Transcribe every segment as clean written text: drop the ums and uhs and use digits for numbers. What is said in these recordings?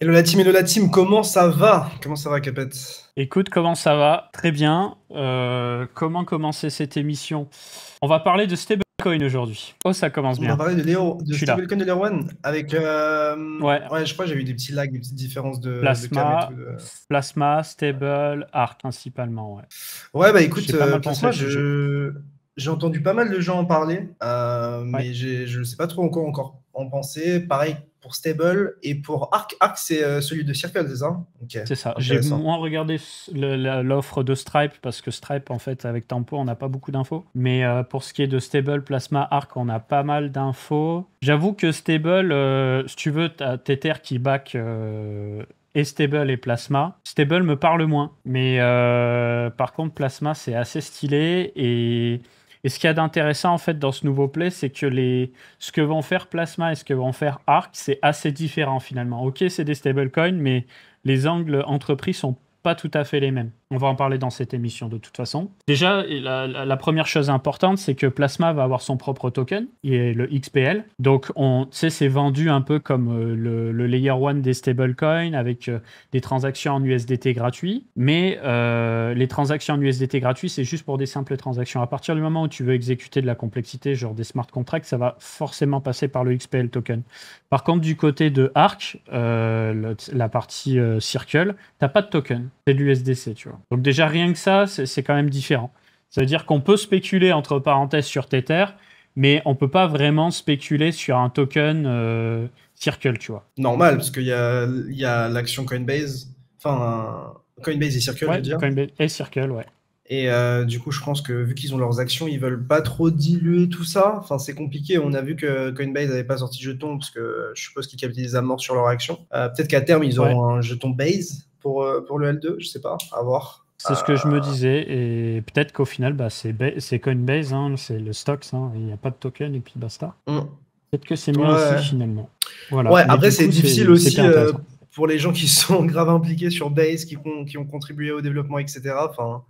Hello la team, comment ça va? Comment ça va, Capet? Écoute, comment ça va? Très bien. Comment commencer cette émission? On va parler de stablecoin aujourd'hui. Oh, ça commence On va bien. parler de Je suis là. stablecoin de Layer One avec. Ouais. Ouais, je crois que j'ai eu des petits lags, des petites différences de cam et tout. Plasma, stable, Arc principalement, ouais. Ouais, bah écoute, J'ai pas mal pensé Plasma, à ce sujet. j'ai entendu pas mal de gens en parler, Ouais. mais je ne sais pas trop encore en penser. Pareil pour Stable et pour Arc. Arc, c'est celui de Circle, c'est ça? Ok, C'est ça. J'ai intéressant. moins regardé l'offre de Stripe parce que Stripe, en fait, avec Tempo, on n'a pas beaucoup d'infos. Mais pour ce qui est de Stable, Plasma, Arc, on a pas mal d'infos. J'avoue que Stable, si tu veux, t'as Tether qui back et Stable et Plasma. Stable me parle moins. Mais par contre, Plasma, c'est assez stylé. Et ce qu'il y a d'intéressant en fait dans ce nouveau play, c'est que ce que vont faire Plasma et ce que vont faire Arc, c'est assez différent finalement. Ok, c'est des stablecoins, mais les angles entrepris sont pas tout à fait les mêmes. On va en parler dans cette émission de toute façon. Déjà, la première chose importante, c'est que Plasma va avoir son propre token, qui est le XPL. Donc, c'est vendu un peu comme le Layer 1 des stablecoins, avec des transactions en USDT gratuits. Mais les transactions en USDT gratuits, c'est juste pour des simples transactions. À partir du moment où tu veux exécuter de la complexité, genre des smart contracts, ça va forcément passer par le XPL token. Par contre, du côté de Arc, la partie Circle, t'as pas de token, c'est de l'USDC, tu vois. Donc déjà, rien que ça, c'est quand même différent. Ça veut dire qu'on peut spéculer, entre parenthèses, sur Tether, mais on peut pas vraiment spéculer sur un token Circle, tu vois. Normal, parce qu'il y a l'action Coinbase, enfin, Coinbase et Circle, je veux Ouais, dire. Coinbase et Circle, ouais. Et du coup, je pense que vu qu'ils ont leurs actions, ils veulent pas trop diluer tout ça. Enfin, c'est compliqué. On a vu que Coinbase n'avait pas sorti de jeton parce que je suppose qu'ils capitalisent à mort sur leurs actions. Peut-être qu'à terme, ils Ouais. auront un jeton Base pour le L2, je sais pas, à voir. C'est ce que je me disais, et peut-être qu'au final, bah, c'est Coinbase, hein, c'est le stocks, hein, il n'y a pas de token, et puis basta. Peut-être que c'est mieux ainsi, Ouais. finalement. Voilà. Ouais, Mais après, du c'est coup, difficile c'est aussi hyper intéressant. pour les gens qui sont grave impliqués sur Base, qui ont contribué au développement, etc. Enfin,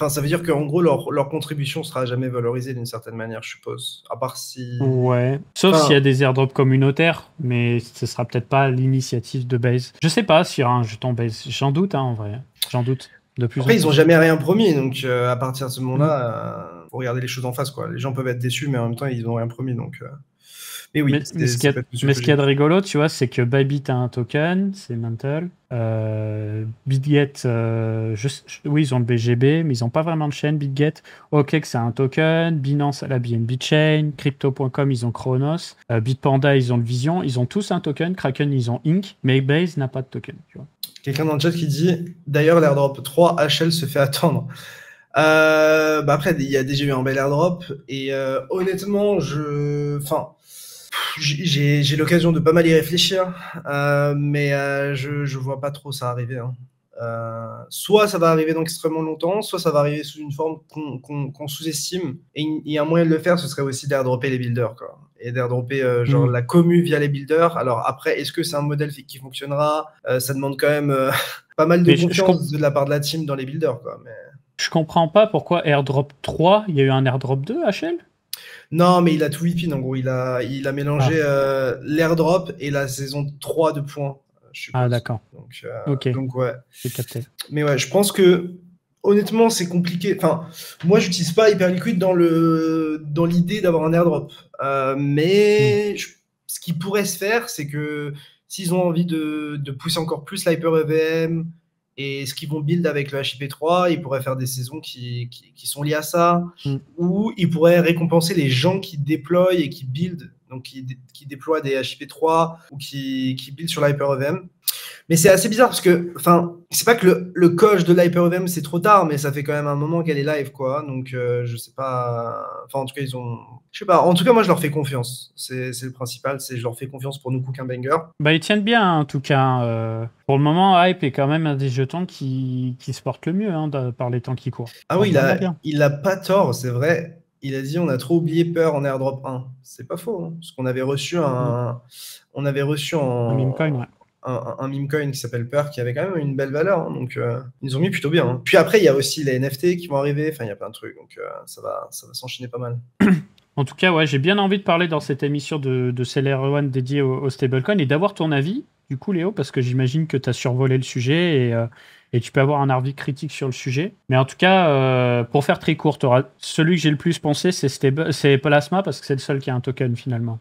ça veut dire qu'en gros, leur contribution sera jamais valorisée d'une certaine manière, je suppose. À part si. Ouais. Sauf s'il y a des airdrops communautaires, mais ce sera peut-être pas l'initiative de Base. Je sais pas s'il y aura un jeton Base. J'en doute, hein, en vrai. J'en doute. De plus Après, en ils ont plus. jamais rien promis, donc à partir de ce moment-là, faut regarder les choses en face, quoi. Les gens peuvent être déçus, mais en même temps, ils ont rien promis, donc. Mais oui, Mais ce qu'il ça peut être y a de logique. rigolo, tu vois, c'est que Bybit a un token, c'est Mantle. BitGet, oui, ils ont le BGB, mais ils n'ont pas vraiment de chaîne. BitGet, OKEx, c'est un token. Binance a la BNB Chain. Crypto.com, ils ont Chronos. Bitpanda, ils ont le Vision. Ils ont tous un token. Kraken, ils ont Inc. Mais Base n'a pas de token. Tu vois. Quelqu'un dans le chat qui dit d'ailleurs, l'airdrop 3 HL se fait attendre. Après, il y a déjà eu un bel airdrop, et honnêtement, j'ai l'occasion de pas mal y réfléchir, mais je vois pas trop ça arriver, hein. Soit ça va arriver dans extrêmement longtemps, soit ça va arriver sous une forme qu'on sous-estime. Et il y a un moyen de le faire, ce serait aussi d'airdropper les builders, quoi. Et d'airdropper genre la commu via les builders. Alors après, est-ce que c'est un modèle qui fonctionnera? Ça demande quand même pas mal de confiance de la part de la team dans les builders, quoi. Mais. Je comprends pas pourquoi airdrop 3, il y a eu un airdrop 2, HL? Non, mais il a tout whippin, en gros. Il a mélangé l'airdrop et la saison 3 de points, je suppose. Ah, d'accord. Donc ouais. J'ai capté. Mais ouais, je pense que, honnêtement, c'est compliqué. Enfin, moi, j'utilise pas Hyperliquid dans l'idée d'avoir un airdrop. Mais ce qui pourrait se faire, c'est que s'ils ont envie de pousser encore plus l'Hyper EVM et ce qu'ils vont build avec le HIP3, ils pourraient faire des saisons qui sont liées à ça, ou ils pourraient récompenser les gens qui déploient et qui build, donc qui déploient des HIP3 ou qui build sur l'Hyper EVM. Mais c'est assez bizarre parce que, enfin, c'est pas que le coach de l'Hyper EVM c'est trop tard, mais ça fait quand même un moment qu'elle est live, quoi. Donc, je sais pas. Enfin, en tout cas, je sais pas. En tout cas, moi, je leur fais confiance. C'est le principal, c'est je leur fais confiance pour nous cook un banger. Bah, ils tiennent bien, en tout cas. Pour le moment, Hype est quand même un des jetons qui se porte le mieux, hein, par les temps qui courent. Ah oui, il a pas tort, c'est vrai. Il a dit on a trop oublié Peur en airdrop 1. C'est pas faux, hein, parce qu'on avait reçu un meme coin, ouais. Un meme coin qui s'appelle Peur, qui avait quand même une belle valeur, hein, donc ils nous ont mis plutôt bien, hein. Puis après, il y a aussi les NFT qui vont arriver, enfin il y a plein de trucs, donc ça va s'enchaîner pas mal. En tout cas, ouais, j'ai bien envie de parler dans cette émission de Seller One dédiée au stablecoin et d'avoir ton avis, du coup, Léo, parce que j'imagine que tu as survolé le sujet et tu peux avoir un avis critique sur le sujet. Mais en tout cas, pour faire très court, celui que j'ai le plus pensé, c'est Plasma, parce que c'est le seul qui a un token finalement.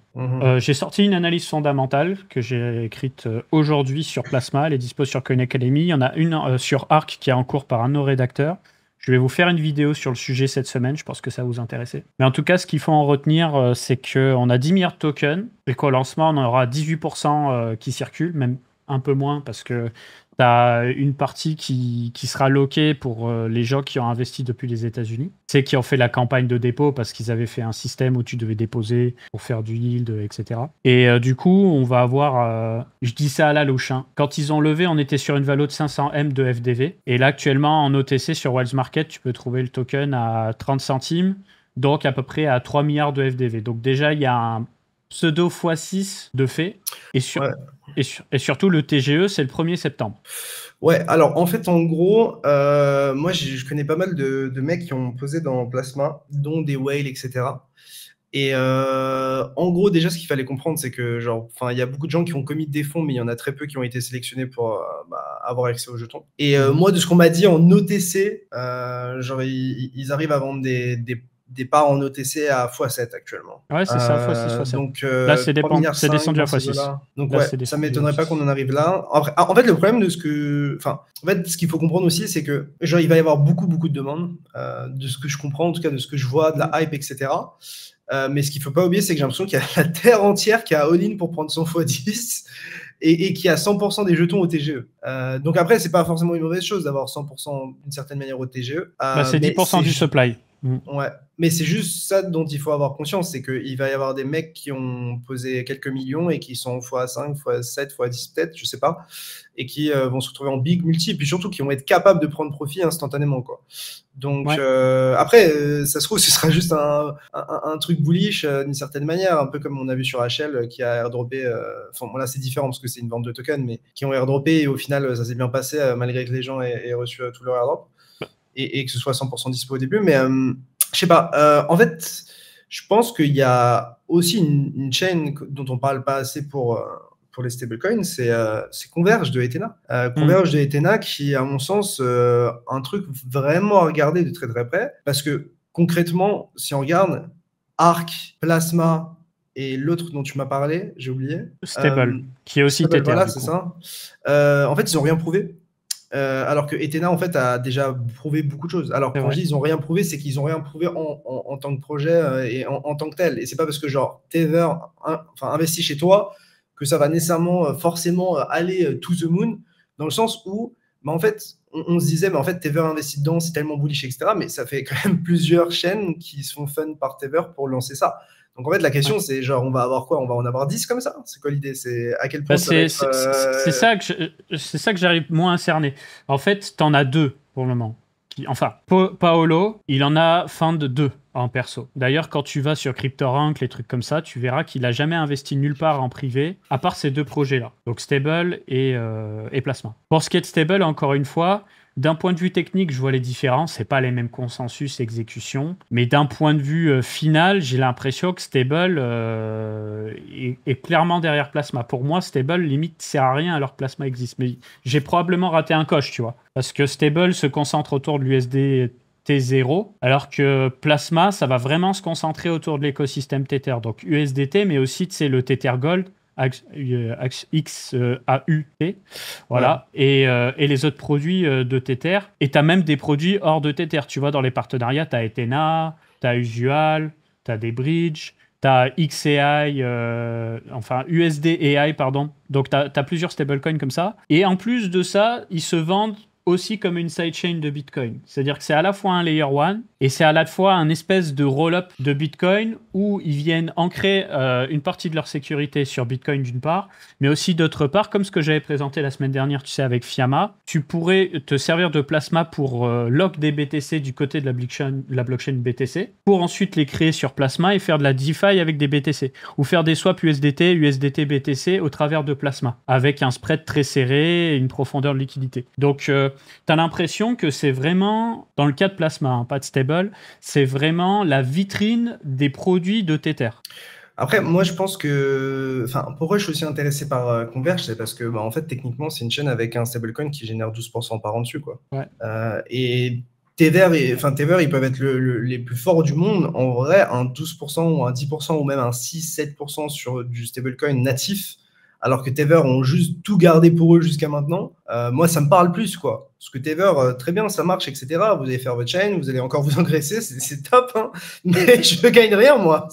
J'ai sorti une analyse fondamentale que j'ai écrite aujourd'hui sur Plasma. Elle est dispo sur Coin Academy. Il y en a une sur Arc qui est en cours par un de nos rédacteurs. Je vais vous faire une vidéo sur le sujet cette semaine, je pense que ça va vous intéresser. Mais en tout cas, ce qu'il faut en retenir, c'est qu'on a 10 milliards de tokens et qu'au lancement, on aura 18% qui circulent, même un peu moins parce que tu as une partie qui sera loquée pour les gens qui ont investi depuis les États-Unis. C'est qui ont fait la campagne de dépôt parce qu'ils avaient fait un système où tu devais déposer pour faire du yield, etc. Et du coup, on va avoir, je dis ça à la louche, hein. Quand ils ont levé, on était sur une valeur de 500 M de FDV. Et là, actuellement, en OTC sur Wells Market, tu peux trouver le token à 30 centimes, donc à peu près à 3 milliards de FDV. Donc déjà, il y a un pseudo x6 de fait. Et surtout, le TGE, c'est le 1er septembre. Ouais, alors en fait, en gros, moi je connais pas mal de mecs qui ont posé dans Plasma, dont des whales, etc. Et en gros, déjà, ce qu'il fallait comprendre, c'est que il y a beaucoup de gens qui ont commis des fonds, mais il y en a très peu qui ont été sélectionnés pour avoir accès aux jetons. Et moi, de ce qu'on m'a dit en OTC, ils arrivent à vendre des parts en OTC à x7 actuellement. Ouais, c'est ça, x6, x7. Donc, là, c'est descendu à x6. Donc, là, ouais, ça ne m'étonnerait pas qu'on en arrive là. Après, en fait, le problème de ce qu'il faut comprendre aussi, c'est que il va y avoir beaucoup de demandes, de ce que je comprends, en tout cas de ce que je vois, de la hype, etc. Mais ce qu'il ne faut pas oublier, c'est que j'ai l'impression qu'il y a la terre entière qui a all-in pour prendre son x10 et qui a 100% des jetons au TGE. Donc après, ce n'est pas forcément une mauvaise chose d'avoir 100% d'une certaine manière au TGE. C'est 10% du supply. Ouais, mais c'est juste ça dont il faut avoir conscience, c'est qu'il va y avoir des mecs qui ont posé quelques millions et qui sont x5, x7, x10 peut-être, je sais pas, et qui vont se retrouver en big multi, et puis surtout qui vont être capables de prendre profit instantanément, quoi. Donc après, ça se trouve, ce sera juste un truc bullish d'une certaine manière, un peu comme on a vu sur HL qui a airdroppé, là c'est différent parce que c'est une vente de tokens, mais qui ont airdroppé et au final ça s'est bien passé malgré que les gens aient reçu tout leur airdrop. Et que ce soit 100% dispo au début, mais je sais pas. En fait, je pense qu'il y a aussi une chaîne dont on parle pas assez pour les stablecoins, c'est Converge de Ethena. Converge de Ethena qui est, à mon sens, un truc vraiment à regarder de très très près, parce que concrètement, si on regarde Arc, Plasma et l'autre dont tu m'as parlé, j'ai oublié. Stable, qui est aussi Tether. Voilà, c'est ça. En fait, ils n'ont rien prouvé. Alors que Ethena en fait a déjà prouvé beaucoup de choses. Alors quand je dis ils n'ont rien prouvé, c'est qu'ils n'ont rien prouvé en tant que projet et en tant que tel. Et c'est pas parce que Tether investit chez toi que ça va nécessairement forcément aller to the moon, dans le sens où en fait on se disait mais en fait Tether investit dedans, c'est tellement bullish, etc. Mais ça fait quand même plusieurs chaînes qui se font fun par Tether pour lancer ça. Donc en fait la question c'est on va avoir quoi? On va en avoir 10 comme ça? C'est quoi l'idée? C'est à quel point c'est ça que j'arrive moins à cerner. En fait, t'en as 2 pour le moment. Paolo, il en a fin de 2 en perso. D'ailleurs, quand tu vas sur CryptoRank, les trucs comme ça, tu verras qu'il a jamais investi nulle part en privé, à part ces 2 projets-là. Donc Stable et Plasma. Pour ce qui est de Stable, encore une fois, d'un point de vue technique, je vois les différences. C'est pas les mêmes consensus, exécution. Mais d'un point de vue final, j'ai l'impression que Stable est clairement derrière Plasma. Pour moi, Stable, limite, sert à rien alors que Plasma existe. Mais j'ai probablement raté un coche, tu vois. Parce que Stable se concentre autour de l'USD T0, alors que Plasma, ça va vraiment se concentrer autour de l'écosystème Tether. Donc USDT, mais aussi, tu sais, le Tether Gold, XAUT, voilà, et les autres produits de Tether. Et tu as même des produits hors de Tether. Tu vois, dans les partenariats, tu as Ethena, tu as Usual, tu as des bridges, tu as XAI, USD AI, pardon. Donc, tu as plusieurs stablecoins comme ça. Et en plus de ça, ils se vendent aussi comme une sidechain de Bitcoin. C'est-à-dire que c'est à la fois un layer 1 et c'est à la fois un espèce de roll-up de Bitcoin où ils viennent ancrer une partie de leur sécurité sur Bitcoin d'une part, mais aussi d'autre part, comme ce que j'avais présenté la semaine dernière, tu sais, avec Fiamma, tu pourrais te servir de Plasma pour lock des BTC du côté de la blockchain BTC, pour ensuite les créer sur Plasma et faire de la DeFi avec des BTC, ou faire des swaps USDT, USDT BTC au travers de Plasma, avec un spread très serré et une profondeur de liquidité. Donc, tu as l'impression que c'est vraiment, dans le cas de Plasma, pas de stable, Stable, c'est vraiment la vitrine des produits de Tether. Après, moi, je pense que. Enfin, pourquoi je suis aussi intéressé par Converge, c'est parce que, en fait, techniquement, c'est une chaîne avec un stablecoin qui génère 12% par an dessus, quoi. Ouais. Et Tether, ils peuvent être les plus forts du monde. En vrai, un 12% ou un 10% ou même un 6-7% sur du stablecoin natif, alors que Tether ont juste tout gardé pour eux jusqu'à maintenant, moi, ça me parle plus, quoi. Parce que Tether, très bien, ça marche, etc. Vous allez faire votre chaîne, vous allez encore vous engraisser, c'est top, hein. Mais je gagne rien, moi.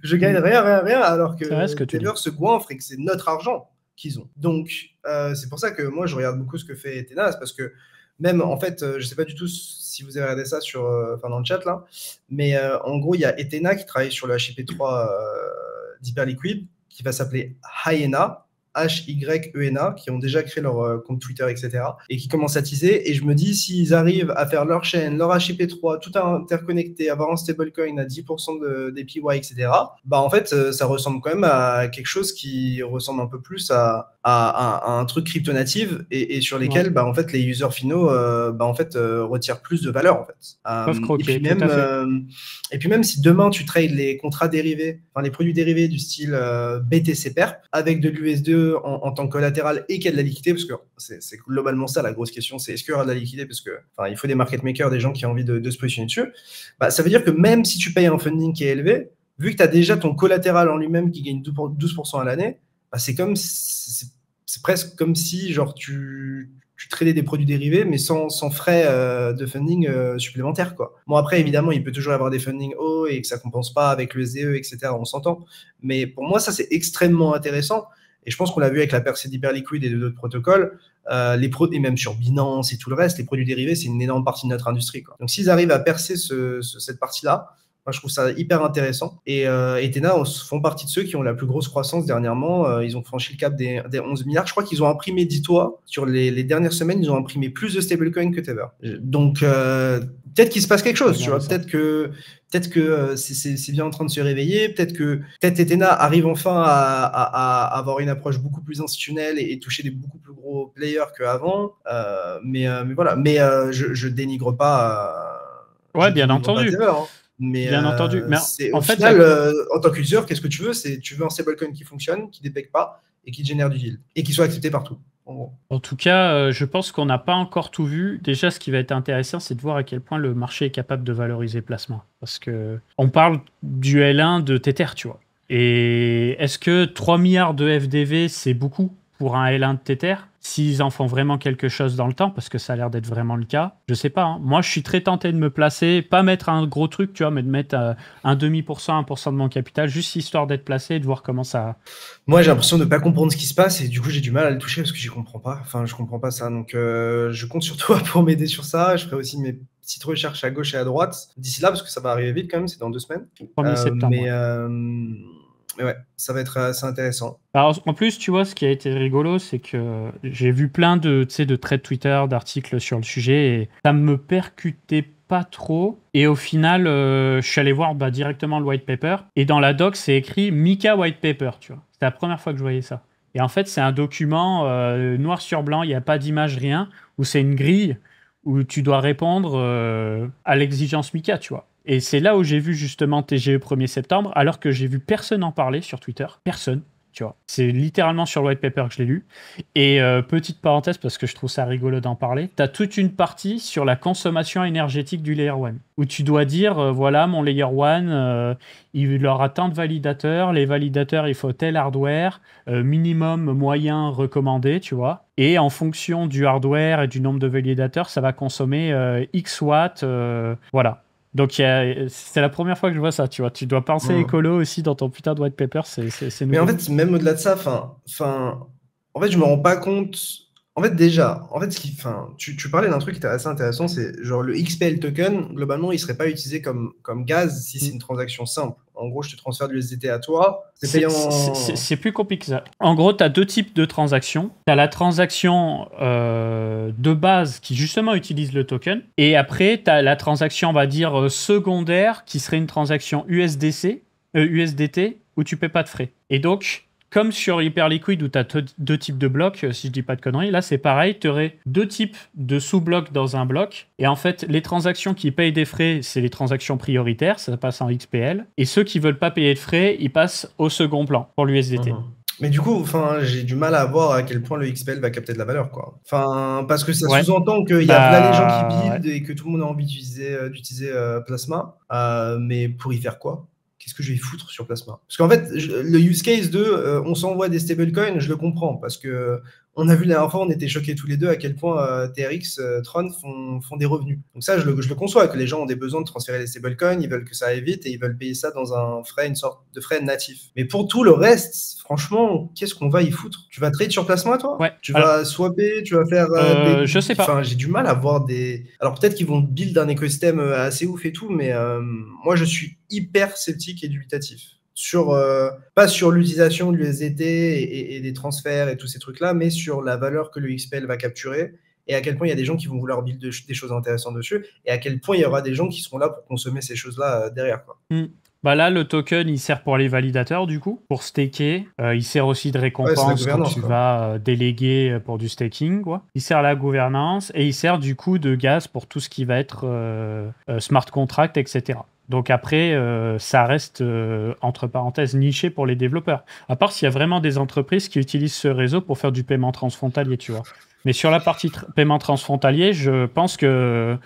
Je gagne rien, alors que Tether se goinfre et que c'est notre argent qu'ils ont. Donc, c'est pour ça que moi, je regarde beaucoup ce que fait Ethena, parce que même, en fait, je ne sais pas du tout si vous avez regardé ça dans le chat, là, mais en gros, il y a Ethena qui travaille sur le HIP3 d'Hyperliquid, qui va s'appeler Hyena, Hyena, qui ont déjà créé leur compte Twitter, etc., et qui commencent à teaser. Et je me dis, s'ils arrivent à faire leur chaîne, leur HIP3, tout interconnecté, avoir un stablecoin à 10% d'APY, etc., en fait, ça ressemble quand même à quelque chose qui ressemble un peu plus à un truc crypto-native et sur lesquels, en fait, les users finaux retirent plus de valeur, en fait. Et puis même si demain, tu trades les contrats dérivés, les produits dérivés du style BTC Perp, avec de l'US2 en tant que collatéral et qu'il y a de la liquidité, parce que c'est globalement ça la grosse question, c'est est-ce qu'il y aura de la liquidité, parce que il faut des market makers, des gens qui ont envie de se positionner dessus. Ça veut dire que même si tu payes un funding qui est élevé, vu que tu as déjà ton collatéral en lui-même qui gagne 12% à l'année, c'est presque comme si genre tu tradais des produits dérivés, mais sans frais de funding supplémentaires, quoi. Bon, après, évidemment, il peut toujours y avoir des funding hauts et que ça ne compense pas avec le SDE, etc., on s'entend. Mais pour moi, ça, c'est extrêmement intéressant. Et je pense qu'on l'a vu avec la percée d'Hyperliquid et d'autres protocoles, et même sur Binance et tout le reste, les produits dérivés, c'est une énorme partie de notre industrie, quoi. Donc, s'ils arrivent à percer cette partie-là, moi, je trouve ça hyper intéressant. Et Ethena font partie de ceux qui ont la plus grosse croissance dernièrement. Ils ont franchi le cap des 11 milliards. Je crois qu'ils ont imprimé, dis-toi, sur les dernières semaines, ils ont imprimé plus de stablecoins que Tether. Donc, peut-être qu'il se passe quelque chose, tu vois. Peut-être que c'est bien en train de se réveiller. Peut-être Ethena arrive enfin à avoir une approche beaucoup plus institutionnelle et toucher des beaucoup plus gros players qu'avant. Mais voilà. Mais je dénigre pas. Ouais, bien entendu. Tether, hein. Mais bien entendu. Mais au final, en tant qu'user, qu'est-ce que tu veux? Tu veux un stablecoin qui fonctionne, qui ne dépèque pas et qui génère du yield et qui soit accepté partout. En tout cas, je pense qu'on n'a pas encore tout vu. Déjà, ce qui va être intéressant, c'est de voir à quel point le marché est capable de valoriser Plasma. Parce qu'on parle du L1 de Tether, tu vois. Et est-ce que 3 milliards de FDV, c'est beaucoup pour un L1 de Tether? S'ils en font vraiment quelque chose dans le temps, parce que ça a l'air d'être vraiment le cas, je sais pas, hein. Moi, je suis très tenté de me placer, pas mettre un gros truc, tu vois, mais de mettre un demi%, 1% de mon capital, juste histoire d'être placé et de voir comment ça... Moi, j'ai l'impression de ne pas comprendre ce qui se passe et du coup, j'ai du mal à le toucher parce que je comprends pas. Enfin, je comprends pas ça. Donc, je compte sur toi pour m'aider sur ça. Je ferai aussi mes petites recherches à gauche et à droite d'ici là, parce que ça va arriver vite quand même, c'est dans 2 semaines. 1er septembre. Mais ouais, ça va être assez intéressant. Alors, en plus, tu vois, ce qui a été rigolo, c'est que j'ai vu plein de threads Twitter, d'articles sur le sujet, et ça me percutait pas trop. Et au final, je suis allé voir directement le white paper, et dans la doc, c'est écrit Mika white paper, tu vois. C'était la première fois que je voyais ça. Et en fait, c'est un document noir sur blanc, il n'y a pas d'image, rien, où c'est une grille où tu dois répondre à l'exigence Mika, tu vois. Et c'est là où j'ai vu justement TGE 1er septembre, alors que j'ai vu personne en parler sur Twitter. Personne, tu vois. C'est littéralement sur le white paper que je l'ai lu. Et petite parenthèse, parce que je trouve ça rigolo d'en parler, tu as toute une partie sur la consommation énergétique du Layer 1, où tu dois dire, voilà, mon Layer 1, il aura tant de validateurs, les validateurs, il faut tel hardware, minimum, moyen, recommandé, tu vois. Et en fonction du hardware et du nombre de validateurs, ça va consommer X watts, voilà. Donc, c'est la première fois que je vois ça, tu vois. Tu dois penser écolo aussi dans ton putain de white paper, c'est nouveau. Mais en fait, même au-delà de ça, en fait, je me rends pas compte. En fait, déjà, tu parlais d'un truc qui était assez intéressant, c'est genre le XPL token, globalement, il serait pas utilisé comme gaz si c'est une transaction simple. En gros, je te transfère du USDT à toi. C'est plus compliqué que ça. En gros, tu as 2 types de transactions. Tu as la transaction de base qui justement utilise le token. Et après, tu as la transaction, on va dire, secondaire qui serait une transaction USDT où tu ne paies pas de frais. Et donc, comme sur Hyperliquid où tu as deux types de blocs, si je dis pas de conneries, là c'est pareil, tu aurais deux types de sous-blocs dans un bloc. Et en fait, les transactions qui payent des frais, c'est les transactions prioritaires, ça passe en XPL. Et ceux qui veulent pas payer de frais, ils passent au second plan pour l'USDT. Mais du coup, j'ai du mal à voir à quel point le XPL va capter de la valeur, quoi. Parce que ça sous-entend qu'il y a plein de gens qui build et que tout le monde a envie d'utiliser Plasma. Mais pour y faire quoi? Qu'est-ce que je vais y foutre sur Plasma? Parce qu'en fait, le use case de on s'envoie des stablecoins, je le comprends. Parce que on a vu la dernière fois, on était choqués tous les deux à quel point TRX, Tron font des revenus. Donc ça, je le conçois, que les gens ont des besoins de transférer les stablecoins, ils veulent que ça aille vite et ils veulent payer ça dans une sorte de frais natif. Mais pour tout le reste, franchement, qu'est-ce qu'on va y foutre? Tu vas trade sur Plasma, toi? Ouais. Tu vas swapper, tu vas faire je sais pas. J'ai du mal à voir des... Alors peut-être qu'ils vont build un écosystème assez ouf et tout, mais moi, je suis hyper sceptique et dubitatif. Pas sur l'utilisation de l'USDT et des transferts et tous ces trucs-là, mais sur la valeur que le XPL va capturer et à quel point il y a des gens qui vont vouloir build des choses intéressantes dessus et à quel point il y aura des gens qui seront là pour consommer ces choses-là derrière, quoi. Là, le token, il sert pour les validateurs, du coup, pour staker. Il sert aussi de récompense quand tu vas déléguer pour du staking, quoi. Il sert à la gouvernance et il sert, du coup, de gaz pour tout ce qui va être smart contract, etc. Donc après, ça reste, entre parenthèses, niché pour les développeurs. À part s'il y a vraiment des entreprises qui utilisent ce réseau pour faire du paiement transfrontalier, tu vois. Mais sur la partie paiement transfrontalier, je pense que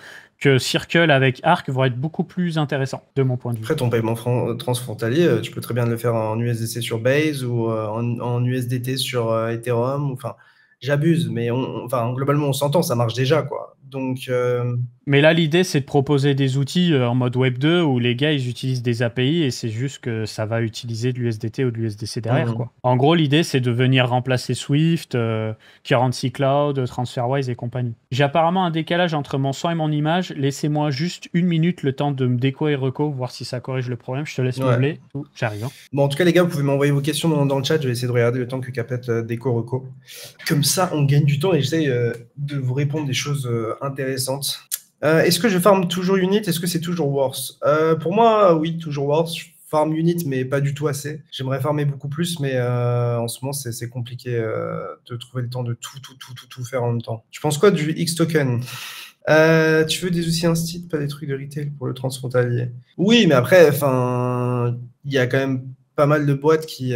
Circle avec Arc vont être beaucoup plus intéressants, de mon point de vue. Après, ton paiement transfrontalier, tu peux très bien le faire en USDC sur Base ou en USDT sur Ethereum. J'abuse, mais globalement, on s'entend, ça marche déjà, quoi. Donc... Mais là, l'idée, c'est de proposer des outils en mode Web 2 où les gars, ils utilisent des API et c'est juste que ça va utiliser de l'USDT ou de l'USDC derrière, quoi. En gros, l'idée, c'est de venir remplacer Swift, Currency Cloud, TransferWise et compagnie. J'ai apparemment un décalage entre mon son et mon image. Laissez-moi juste 1 minute le temps de me déco et reco, voir si ça corrige le problème. Je te laisse meubler. J'arrive. Bon, en tout cas, les gars, vous pouvez m'envoyer vos questions dans le chat. Je vais essayer de regarder le temps que Capet déco reco. Comme ça, on gagne du temps et j'essaie de vous répondre des choses intéressantes. Est-ce que je farm toujours unit? Est-ce que c'est toujours worse? Pour moi, oui, toujours worse. Je farm unit, mais pas du tout assez. J'aimerais farmer beaucoup plus, mais en ce moment, c'est compliqué de trouver le temps de tout faire en même temps. Tu penses quoi du X-Token? Tu veux des outils instit, pas des trucs de retail pour le transfrontalier? Oui, mais après, il y a quand même pas mal de boîtes qui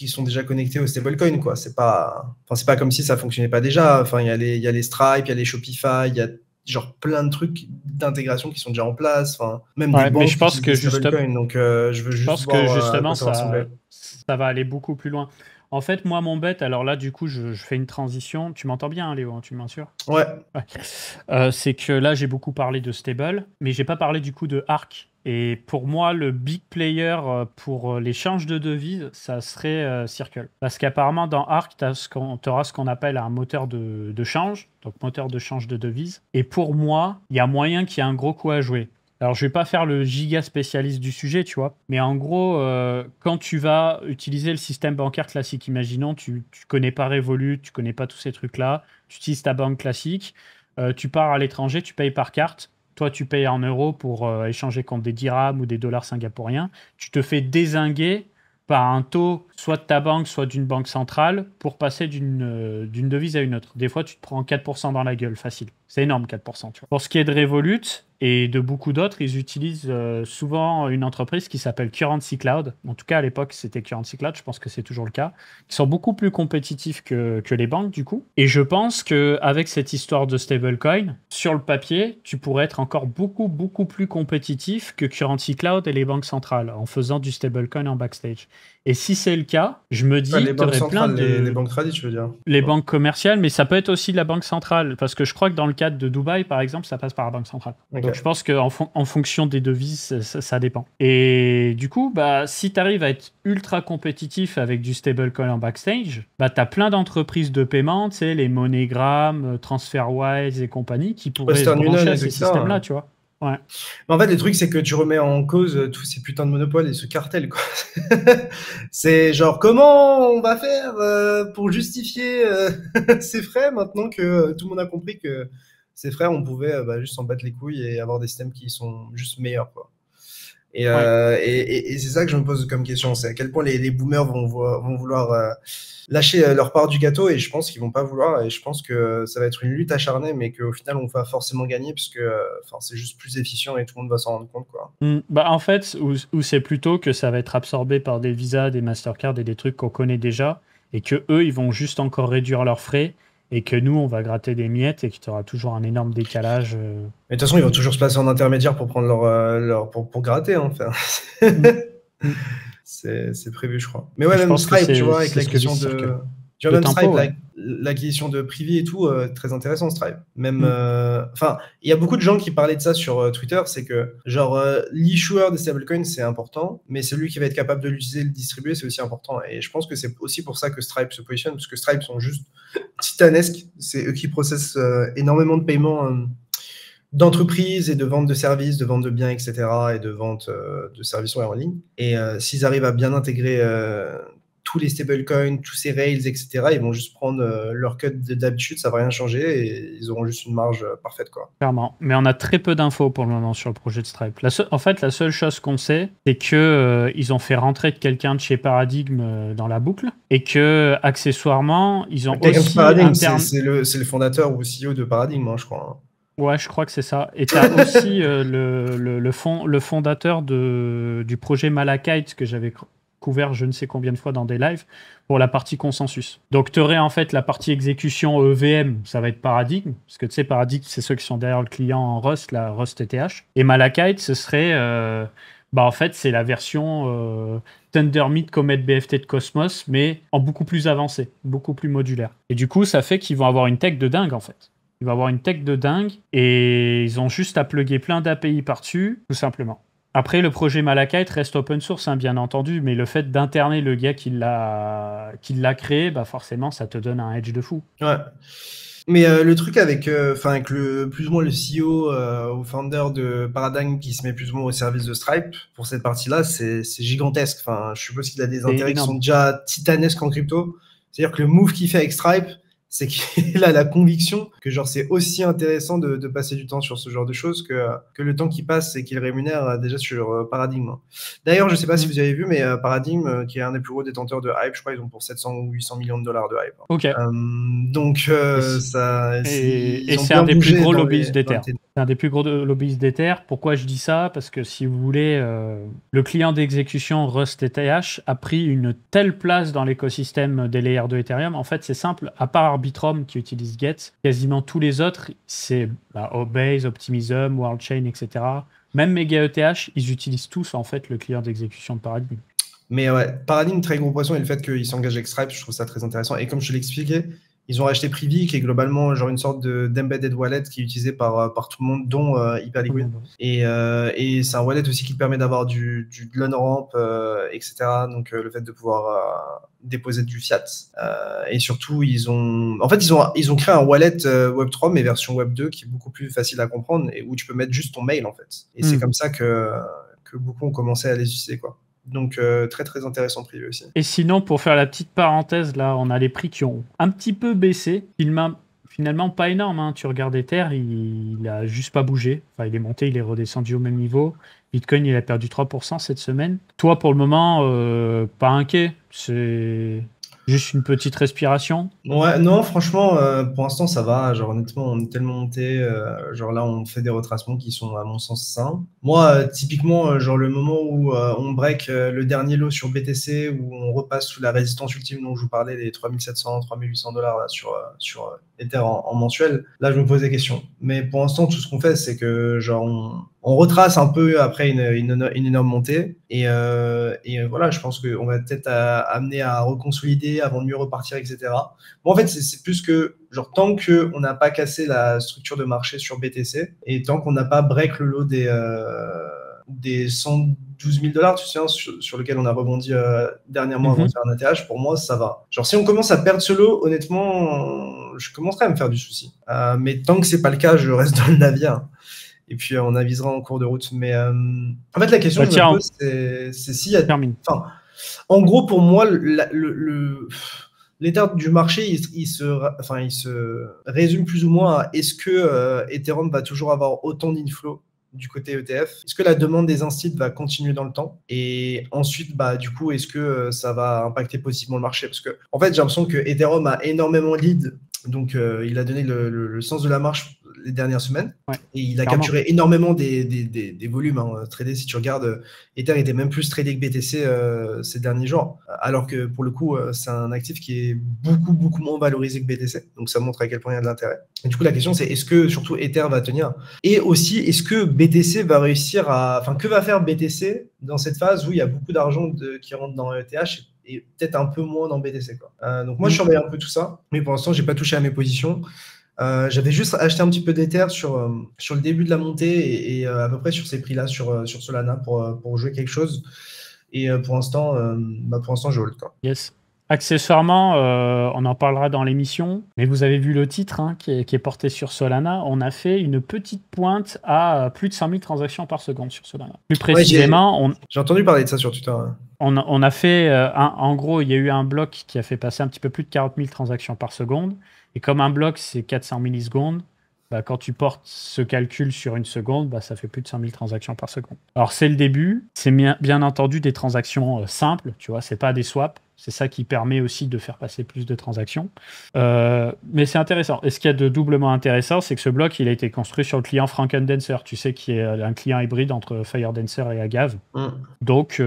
sont déjà connectées au stablecoin, quoi. C'est pas comme si ça fonctionnait pas déjà. Il y a les Stripe, il y a les Shopify, il y a genre plein de trucs d'intégration qui sont déjà en place. Même des banques mais je pense qui que utilisent des stablecoins. Donc, je veux juste voir justement, à quoi ça va ça va aller beaucoup plus loin. En fait, moi, mon bet, alors là, du coup, je fais une transition. Tu m'entends bien, hein, Léo, tu m'assures? Ouais. C'est que là, j'ai beaucoup parlé de stable, mais j'ai pas parlé du coup de Arc. Et pour moi, le big player pour l'échange de devises, ça serait Circle. Parce qu'apparemment, dans Arc, tu auras ce qu'on appelle un moteur de change, donc moteur de change de devises. Et pour moi, il y a moyen qu'il y ait un gros coup à jouer. Alors, je vais pas faire le giga spécialiste du sujet, tu vois. Mais en gros, quand tu vas utiliser le système bancaire classique, imaginons, tu connais pas Revolut, tu connais pas tous ces trucs-là, tu utilises ta banque classique, tu pars à l'étranger, tu payes par carte. Toi, tu payes en euros pour échanger contre des dirhams ou des dollars singapouriens. Tu te fais dézinguer par un taux soit de ta banque, soit d'une banque centrale pour passer d'une devise à une autre. Des fois, tu te prends 4% dans la gueule, facile. C'est énorme, 4%. Tu vois. Pour ce qui est de Revolut et de beaucoup d'autres, ils utilisent souvent une entreprise qui s'appelle Currency Cloud. En tout cas, à l'époque, c'était Currency Cloud. Je pense que c'est toujours le cas. Ils sont beaucoup plus compétitifs que les banques, du coup. Et je pense qu'avec cette histoire de stablecoin, sur le papier, tu pourrais être encore beaucoup plus compétitif que Currency Cloud et les banques centrales en faisant du stablecoin en backstage. Et si c'est le cas, je me dis les que tu aurais plein de... Les banques tradis, tu veux dire? Les banques commerciales, mais ça peut être aussi la banque centrale. Parce que je crois que dans le cadre de Dubaï, par exemple, ça passe par la banque centrale. Okay. Donc je pense qu'en fonction des devises, ça dépend. Et du coup, si tu arrives à être ultra compétitif avec du stablecoin en backstage, tu as plein d'entreprises de paiement, tu sais, les MoneyGram, TransferWise et compagnie, qui pourraient se brancher à ces systèmes-là, tu vois. Ouais. Mais en fait, le truc, c'est que tu remets en cause tous ces putains de monopoles et ce cartel, quoi. C'est genre, comment on va faire pour justifier ces frais maintenant que tout le monde a compris que ces frais, on pouvait juste s'en battre les couilles et avoir des systèmes qui sont juste meilleurs, quoi. Et c'est ça que je me pose comme question, c'est à quel point les boomers vont vouloir lâcher leur part du gâteau, et je pense qu'ils vont pas vouloir, et je pense que ça va être une lutte acharnée, mais qu'au final on va forcément gagner, puisque c'est juste plus efficient et tout le monde va s'en rendre compte, quoi. Bah en fait, où c'est plutôt que ça va être absorbé par des Visa, des Mastercard et des trucs qu'on connaît déjà, et que eux, ils vont juste encore réduire leurs frais, et que nous, on va gratter des miettes, et qu'il y aura toujours un énorme décalage. Mais de toute façon, ils vont toujours se placer en intermédiaire pour prendre pour gratter, hein, enfin. Mm. C'est prévu, je crois. Mais ouais, Je même pense que Stripe, tu vois, avec c'est ce que dit l'acquisition Circle. tu vois, De même Tempo, Stripe, ouais. l'acquisition de Privy et tout, très intéressant, Stripe. Même, Mm. enfin, il y a beaucoup de gens qui parlaient de ça sur Twitter, c'est que, genre, l'issuer des stablecoins, c'est important, mais celui qui va être capable de l'utiliser et le distribuer, c'est aussi important. Et je pense que c'est aussi pour ça que Stripe se positionne, parce que Stripe sont juste titanesques. C'est eux qui processent énormément de paiements d'entreprises et de vente de services, de vente de biens, etc., et de vente de services en ligne. Et s'ils arrivent à bien intégrer tous les stablecoins, tous ces rails, etc., ils vont juste prendre leur cut d'habitude, ça va rien changer, et ils auront juste une marge parfaite, quoi. Clairement. Mais on a très peu d'infos pour le moment sur le projet de Stripe. En fait, la seule chose qu'on sait, c'est que ils ont fait rentrer quelqu'un de chez Paradigm dans la boucle, et que accessoirement, ils ont aussi Paradigm, c'est le fondateur ou CEO de Paradigm, hein, je crois. Ouais, je crois que c'est ça. Et tu as aussi le fondateur du projet Malachite que j'avais couvert je ne sais combien de fois dans des lives pour la partie consensus. Donc, tu aurais en fait la partie exécution EVM, ça va être Paradigm, parce que tu sais, Paradigm, c'est ceux qui sont derrière le client en Rust, la Rust ETH. Et Malachite, ce serait, en fait, c'est la version Tendermint Comet BFT de Cosmos, mais en beaucoup plus avancé, beaucoup plus modulaire. Et du coup, ça fait qu'ils vont avoir une tech de dingue, en fait. Il va avoir une tech de dingue et ils ont juste à plugger plein d'API par-dessus, tout simplement. Après, le projet Malachite reste open source, hein, bien entendu, mais le fait d'interner le gars qui l'a créé, forcément, ça te donne un edge de fou. Ouais. Mais le truc avec, avec plus ou moins le CEO ou founder de Paradigm qui se met plus ou moins au service de Stripe, pour cette partie-là, c'est gigantesque. Enfin, je suppose qu'il a des intérêts qui sont déjà titanesques en crypto. C'est-à-dire que le move qu'il fait avec Stripe, c'est qu'il a la conviction que genre c'est aussi intéressant de passer du temps sur ce genre de choses que le temps qui passe et qu'il rémunère déjà sur Paradigm. D'ailleurs, je sais pas si vous avez vu, mais Paradigm, qui est un des plus gros détenteurs de Hype, je crois ils ont pour 700 ou 800 millions de dollars de Hype. Ok. Donc ça, et c'est un des plus gros lobbyistes d'Ether. C'est un des plus gros lobbyistes d'Ether. Pourquoi je dis ça? Parce que si vous voulez, le client d'exécution Rust ETH a pris une telle place dans l'écosystème des layers de Ethereum. En fait, c'est simple. À part Arbitrum qui utilise Get, quasiment tous les autres, c'est Obase, Optimism, WorldChain, etc. Même Mega ETH, ils utilisent tous en fait le client d'exécution de Paradigm. Mais ouais, Paradigm, très gros poisson, et le fait qu'ils s'engagent avec Stripe, je trouve ça très intéressant. Et comme je te l'expliquais, ils ont racheté Privy, qui est globalement genre une sorte d'embedded wallet qui est utilisé par tout le monde, dont Hyperliquid. Et c'est un wallet aussi qui permet d'avoir de l'on-ramp, etc. Donc le fait de pouvoir déposer du fiat. Et surtout, ils ont créé un wallet Web3, mais version Web2, qui est beaucoup plus facile à comprendre, et où tu peux mettre juste ton mail, en fait. Et c'est comme ça que beaucoup ont commencé à les utiliser, quoi. Donc très très intéressant Privy aussi. Et sinon, pour faire la petite parenthèse, là, on a les prix qui ont un petit peu baissé. Finalement, pas énorme, hein. Tu regardes Ether, il a juste pas bougé. Enfin, il est monté, il est redescendu au même niveau. Bitcoin, il a perdu 3% cette semaine. Toi, pour le moment, pas inquiet. C'est juste une petite respiration. Ouais, non, franchement, pour l'instant, ça va. Genre, honnêtement, on est tellement monté. Genre là, on fait des retracements qui sont, à mon sens, sains. Moi, typiquement, genre le moment où on break le dernier lot sur BTC, où on repasse sous la résistance ultime dont je vous parlais, les 3700, 3800 dollars là, sur Ether en mensuel, là, je me pose des questions. Mais pour l'instant, tout ce qu'on fait, c'est que genre on retrace un peu après une énorme montée. Et voilà, je pense qu'on va peut-être amener à reconsolider avant de mieux repartir, etc. Bon, en fait, c'est plus que, genre, tant qu'on n'a pas cassé la structure de marché sur BTC et tant qu'on n'a pas break le lot des 112 000 dollars, tu sais, sur lequel on a rebondi dernièrement avant de faire un ATH, pour moi, ça va. Genre, si on commence à perdre ce lot, honnêtement, je commencerai à me faire du souci. Mais tant que c'est pas le cas, je reste dans le navire. Et puis, on avisera en cours de route. Mais en fait, la question que je me pose, c'est s'il y a... Enfin, en gros, pour moi, l'état du marché, il se résume plus ou moins à est-ce que Ethereum va toujours avoir autant d'inflow du côté ETF. Est-ce que la demande des instituts va continuer dans le temps? Et ensuite, du coup, est-ce que ça va impacter positivement le marché? Parce que, en fait, j'ai l'impression que Ethereum a énormément lead. Donc, il a donné le sens de la marche les dernières semaines. Ouais, et il a clairement. capturé énormément des volumes. Tradés, si tu regardes, Ether était même plus tradé que BTC ces derniers jours. Alors que, pour le coup, c'est un actif qui est beaucoup, beaucoup moins valorisé que BTC. Donc, ça montre à quel point il y a de l'intérêt. Et du coup, la question, c'est est-ce que, surtout, Ether va tenir? Et aussi, est-ce que BTC va réussir à... Enfin, que va faire BTC dans cette phase où il y a beaucoup d'argent qui rentre dans ETH et peut-être un peu moins dans BTC, quoi. Donc moi, je surveille un peu tout ça, mais pour l'instant, j'ai pas touché à mes positions. J'avais juste acheté un petit peu d'Ether sur le début de la montée et à peu près sur ces prix-là sur Solana pour jouer quelque chose. Et pour l'instant, je hold, quoi. Yes. Accessoirement, on en parlera dans l'émission, mais vous avez vu le titre qui est porté sur Solana. On a fait une petite pointe à plus de 100 000 transactions par seconde sur Solana. Plus précisément, j'ai entendu parler de ça sur Twitter. Hein. On a fait, en gros, il y a eu un bloc qui a fait passer un petit peu plus de 40 000 transactions par seconde. Et comme un bloc, c'est 400 millisecondes, quand tu portes ce calcul sur une seconde, ça fait plus de 100 000 transactions par seconde. Alors, c'est le début. C'est bien entendu des transactions simples, tu vois, c'est pas des swaps. C'est ça qui permet aussi de faire passer plus de transactions. Mais c'est intéressant. Et ce qu'il y a de doublement intéressant, c'est que ce bloc, il a été construit sur le client Frankendancer, tu sais, qui est un client hybride entre FireDancer et Agave. Donc,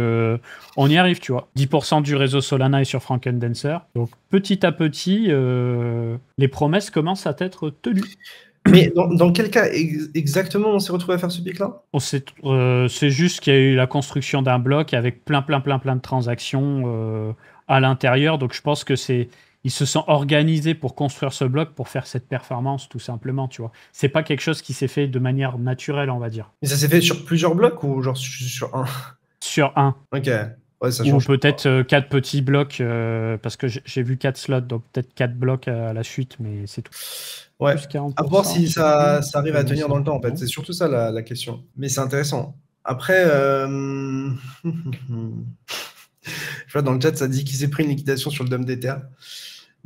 on y arrive, tu vois. 10% du réseau Solana est sur Frankendancer. Donc, petit à petit, les promesses commencent à être tenues. Mais dans quel cas exactement on s'est retrouvé à faire ce pic-là? C'est juste qu'il y a eu la construction d'un bloc avec plein de transactions à l'intérieur. Donc je pense que ils se sont organisés pour construire ce bloc, pour faire cette performance, tout simplement, tu vois. C'est pas quelque chose qui s'est fait de manière naturelle, on va dire. Mais ça s'est fait sur plusieurs blocs ou genre sur un? Sur un. Ok. Ouais, ça ou change. peut-être 4 petits blocs, parce que j'ai vu 4 slots, donc peut-être 4 blocs à la suite, mais c'est tout. Ouais. À voir si ça arrive à tenir dans le temps, en fait. C'est surtout ça la question. Mais c'est intéressant. Après, je vois dans le chat, ça dit qu'il s'est pris une liquidation sur le DOM d'Ether.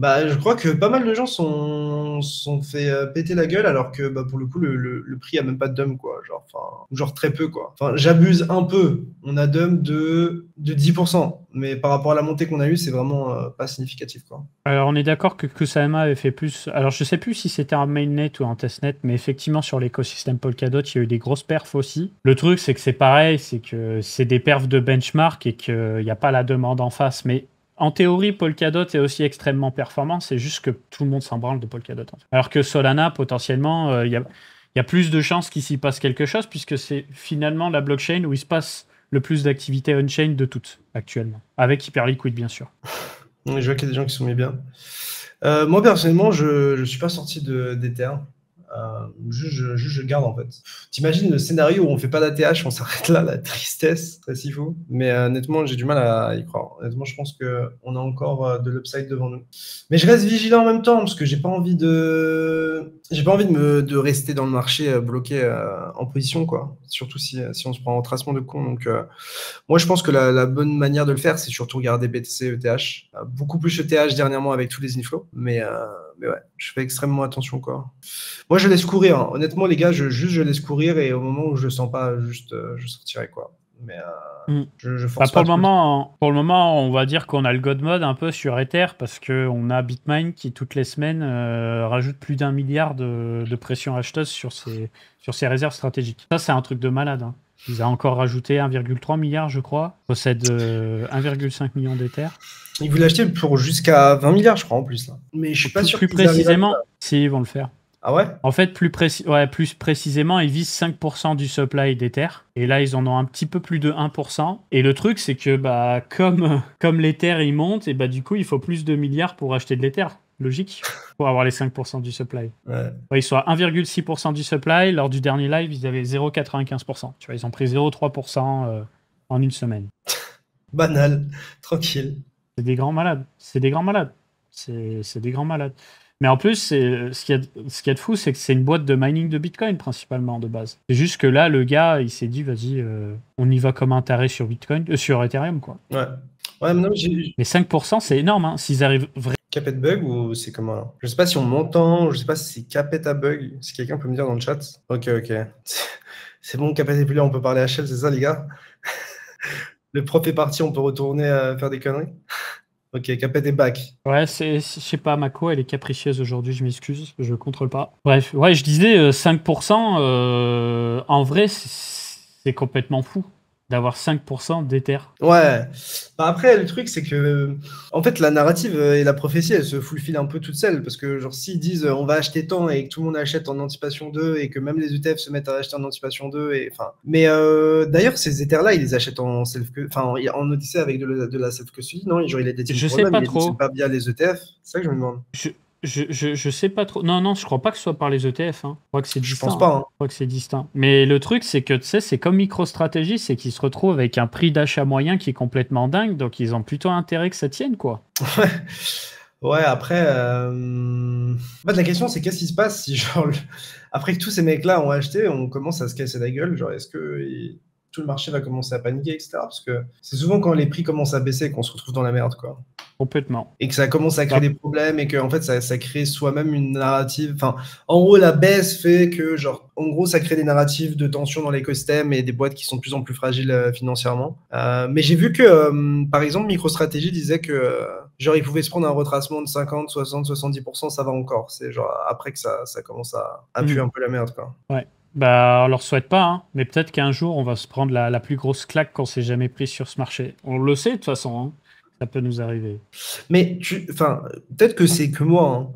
Je crois que pas mal de gens sont fait péter la gueule alors que pour le coup le prix a même pas de DOM, quoi, genre très peu, quoi. Enfin, j'abuse un peu. On a DOM de 10%, mais par rapport à la montée qu'on a eue, c'est vraiment pas significatif, quoi. Alors on est d'accord que Kusama avait fait plus. Alors je sais plus si c'était en mainnet ou en testnet, mais effectivement sur l'écosystème Polkadot, il y a eu des grosses perfs aussi. Le truc c'est que c'est pareil, c'est que c'est des perfs de benchmark et qu'il n'y a pas la demande en face, mais en théorie, Polkadot est aussi extrêmement performant, c'est juste que tout le monde s'en branle de Polkadot. En fait. Alors que Solana, potentiellement, il y a plus de chances qu'il s'y passe quelque chose, puisque c'est finalement la blockchain où il se passe le plus d'activités on-chain de toutes, actuellement. Avec Hyperliquid, bien sûr. Je vois qu'il y a des gens qui sont mis bien. Moi, personnellement, je ne suis pas sorti d'Ether. Je garde, en fait. T'imagines le scénario où on fait pas d'ATH, on s'arrête là, la tristesse, c'est si fou. Mais honnêtement, j'ai du mal à y croire. Honnêtement, je pense qu'on a encore de l'upside devant nous. Mais je reste vigilant en même temps parce que j'ai pas envie de rester dans le marché bloqué en position, quoi. Surtout si on se prend en tracement de con. Donc, moi, je pense que la bonne manière de le faire, c'est surtout regarder BTC, ETH. Beaucoup plus ETH dernièrement avec tous les inflows. Mais ouais, je fais extrêmement attention, quoi. Moi, je laisse courir. Hein. Honnêtement, les gars, je laisse courir et au moment où je le sens pas, je sortirai, quoi. Mais je force pour pas. Pour le moment, on va dire qu'on a le God Mode un peu sur Ether parce qu'on a Bitmain qui, toutes les semaines, rajoute plus d'1 milliard de pression acheteuse sur ses réserves stratégiques. Ça, c'est un truc de malade. Hein. Ils ont encore rajouté 1,3 milliard, je crois. Possède 1,5 million d'Ether. Ils voulaient acheter pour jusqu'à 20 milliards, je crois, en plus. Là. Mais je suis pas sûr. Plus précisément, si ils vont le faire. Ah ouais? En fait, plus précisément, ils visent 5% du supply d'Ether. Et là, ils en ont un petit peu plus de 1%. Et le truc, c'est que comme l'Ether, il monte, et du coup, il faut plus de milliards pour acheter de l'Ether. Logique. Pour avoir les 5% du supply. Ouais. Ils sont à 1,6% du supply. Lors du dernier live, ils avaient 0,95%. Tu vois, ils ont pris 0,3% en une semaine. Banal. Tranquille. C'est des grands malades. C'est des grands malades. Mais en plus, ce qu'il y a de fou, c'est que c'est une boîte de mining de Bitcoin principalement de base. C'est juste que là, le gars, il s'est dit, vas-y, on y va comme un taré sur Bitcoin, sur Ethereum, quoi. Ouais. Ouais, mais non, mais 5%, c'est énorme. Hein. S'ils arrivent vraiment. Capet bug ou c'est comment là? Je sais pas si on m'entend, je sais pas si c'est capet à bug. Si quelqu'un peut me dire dans le chat. Ok. C'est bon, Capet est plus là, on peut parler HL, c'est ça, les gars? Le prof est parti, on peut retourner faire des conneries? Ok, Capet est back. Ouais, je sais pas, Mako, elle est capricieuse aujourd'hui, je m'excuse, je contrôle pas. Bref, ouais, je disais 5%, en vrai, c'est complètement fou d'avoir 5% d'Ether. Ouais. Bah après, le truc, c'est que, en fait, la narrative et la prophétie, elles se fulfilent un peu toutes seules. Parce que, genre, s'ils disent on va acheter tant et que tout le monde achète en anticipation 2 et que même les ETF se mettent à acheter en anticipation 2, et enfin. Mais d'ailleurs, ces Ethers-là, ils les achètent en en Odyssey avec de la self-custody, non? Genre, ils les détiennent Je pour sais eux-mêmes, pas ils les détiennent trop. pas via les ETF. C'est ça que je me demande. Je sais pas trop. Non, je crois pas que ce soit par les ETF. Hein. Je crois que c'est Je distinct. pense pas, hein. Je crois que c'est distinct. Mais le truc, c'est que tu sais, c'est comme MicroStrategy, c'est qu'ils se retrouvent avec un prix d'achat moyen qui est complètement dingue, donc ils ont plutôt intérêt que ça tienne, quoi. Ouais, après, en fait, la question, c'est qu'est-ce qui se passe si, genre, après que tous ces mecs-là ont acheté, on commence à se casser la gueule, genre, est-ce que tout le marché va commencer à paniquer, etc. Parce que c'est souvent quand les prix commencent à baisser qu'on se retrouve dans la merde, quoi. Complètement. Et que ça commence à créer Bah, des problèmes et que, en fait, ça crée soi-même une narrative. Enfin, en gros, la baisse fait que, genre, en gros, ça crée des narratives de tension dans l'écosystème et des boîtes qui sont de plus en plus fragiles financièrement. Mais j'ai vu que, par exemple, MicroStrategy disait que, genre, ils pouvaient se prendre un retracement de 50, 60, 70%, ça va encore. C'est genre, après que ça commence à puer un peu la merde, quoi. ouais. Bah, on leur souhaite pas, hein. Mais peut-être qu'un jour, on va se prendre la plus grosse claque qu'on s'est jamais prise sur ce marché. On le sait, de toute façon, hein. Ça peut nous arriver. Mais enfin, peut-être que c'est que moi, hein,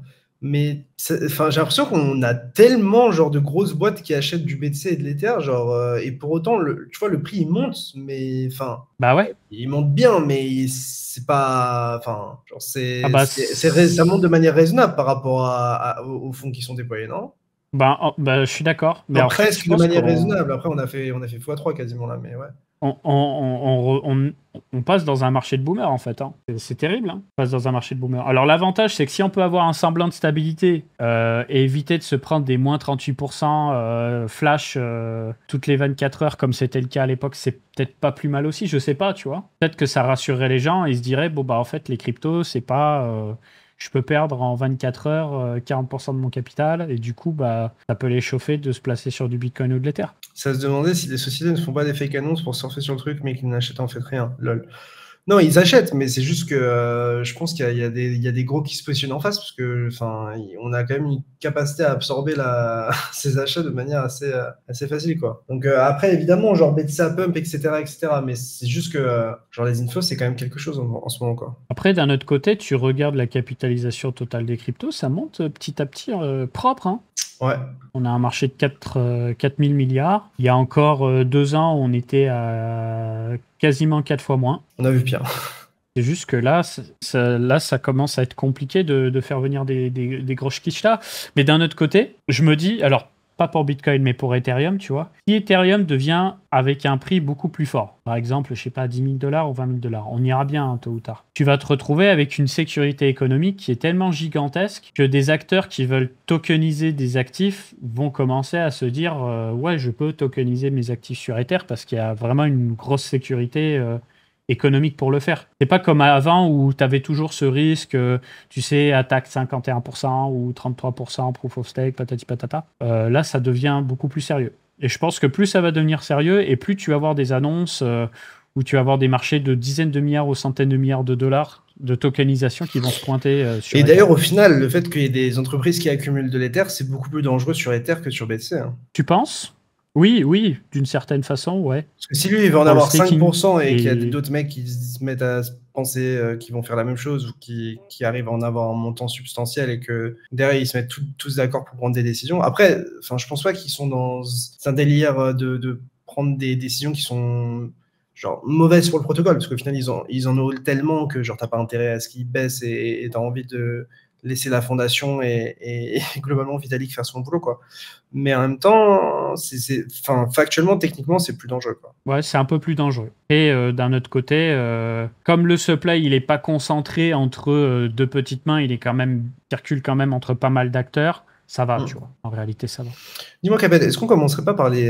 mais enfin, j'ai l'impression qu'on a tellement genre de grosses boîtes qui achètent du BTC et de l'Ether, genre, et pour autant, tu vois, le prix il monte, mais enfin, Bah ouais. il monte bien, mais c'est pas, enfin, genre, Ah bah, ça monte de manière raisonnable par rapport aux fonds qui sont déployés, non? bah, je suis d'accord. Mais Enfin, en fait, je presque de pense manière qu'on raisonnable. Après, on a fait x3 quasiment là, mais ouais. on passe dans un marché de boomer en fait. Hein. C'est terrible. Hein. On passe dans un marché de boomer. Alors l'avantage, c'est que si on peut avoir un semblant de stabilité et éviter de se prendre des moins 38% flash toutes les 24 heures comme c'était le cas à l'époque, c'est peut-être pas plus mal aussi. Je sais pas, tu vois. Peut-être que ça rassurerait les gens et ils se diraient bon bah en fait les cryptos c'est pas je peux perdre en 24 heures 40% de mon capital et du coup bah ça peut les chauffer de se placer sur du Bitcoin ou de l'Ether. Ça se demandait si les sociétés ne font pas des fake annonces pour surfer sur le truc, mais qu'ils n'achètent en fait rien. Lol. Non, ils achètent, mais c'est juste que je pense qu'il y a des gros qui se positionnent en face, parce que, enfin, on a quand même une capacité à absorber ces achats de manière assez facile, quoi. Donc après, évidemment, genre BTC à pump, etc., mais c'est juste que, genre les infos, c'est quand même quelque chose en ce moment, quoi. Après, d'un autre côté, tu regardes la capitalisation totale des cryptos, ça monte petit à petit propre. Hein. Ouais. On a un marché de 4 000 milliards. Il y a encore 2 ans, on était à quasiment 4 fois moins. On a vu pire. C'est juste que là, ça commence à être compliqué de faire venir des grosses quiches là. Mais d'un autre côté, je me dis, alors pas pour Bitcoin, mais pour Ethereum, tu vois, si Ethereum devient avec un prix beaucoup plus fort, par exemple, je sais pas, 10 000 $ ou 20 000 $, on ira bien hein, tôt ou tard. Tu vas te retrouver avec une sécurité économique qui est tellement gigantesque que des acteurs qui veulent tokeniser des actifs vont commencer à se dire ouais, je peux tokeniser mes actifs sur Ether parce qu'il y a vraiment une grosse sécurité économique pour le faire. C'est pas comme avant où tu avais toujours ce risque, tu sais, attaque 51% ou 33%, proof of stake, patati patata. Là, ça devient beaucoup plus sérieux. Et je pense que plus ça va devenir sérieux et plus tu vas avoir des annonces où tu vas avoir des marchés de dizaines de milliards ou centaines de milliards de dollars de tokenisation qui vont se pointer sur Et Ether. d'ailleurs, au final, le fait qu'il y ait des entreprises qui accumulent de l'Ether, c'est beaucoup plus dangereux sur Ether que sur BTC. Hein. Tu penses? Oui, d'une certaine façon, ouais. Parce que si lui, il veut en Pour le avoir staking 5% et qu'il y a et d'autres mecs qui se mettent à penser qu'ils vont faire la même chose ou qui arrivent à en avoir un montant substantiel et que derrière, ils se mettent tous d'accord pour prendre des décisions. Après, je pense pas qu'ils sont dans un délire de prendre des décisions qui sont genre mauvaises pour le protocole, parce qu'au final, ils en ont tellement que genre t'as pas intérêt à ce qu'ils baissent et t'as envie de laisser la fondation et globalement Vitalik faire son boulot, quoi. Mais en même temps, factuellement, techniquement, c'est plus dangereux, quoi. ouais, c'est un peu plus dangereux. Et d'un autre côté, comme le supply, il n'est pas concentré entre deux petites mains, il circule quand même entre pas mal d'acteurs, ça va, tu vois. En réalité, ça va. Dis-moi, Capet, est-ce qu'on commencerait pas par les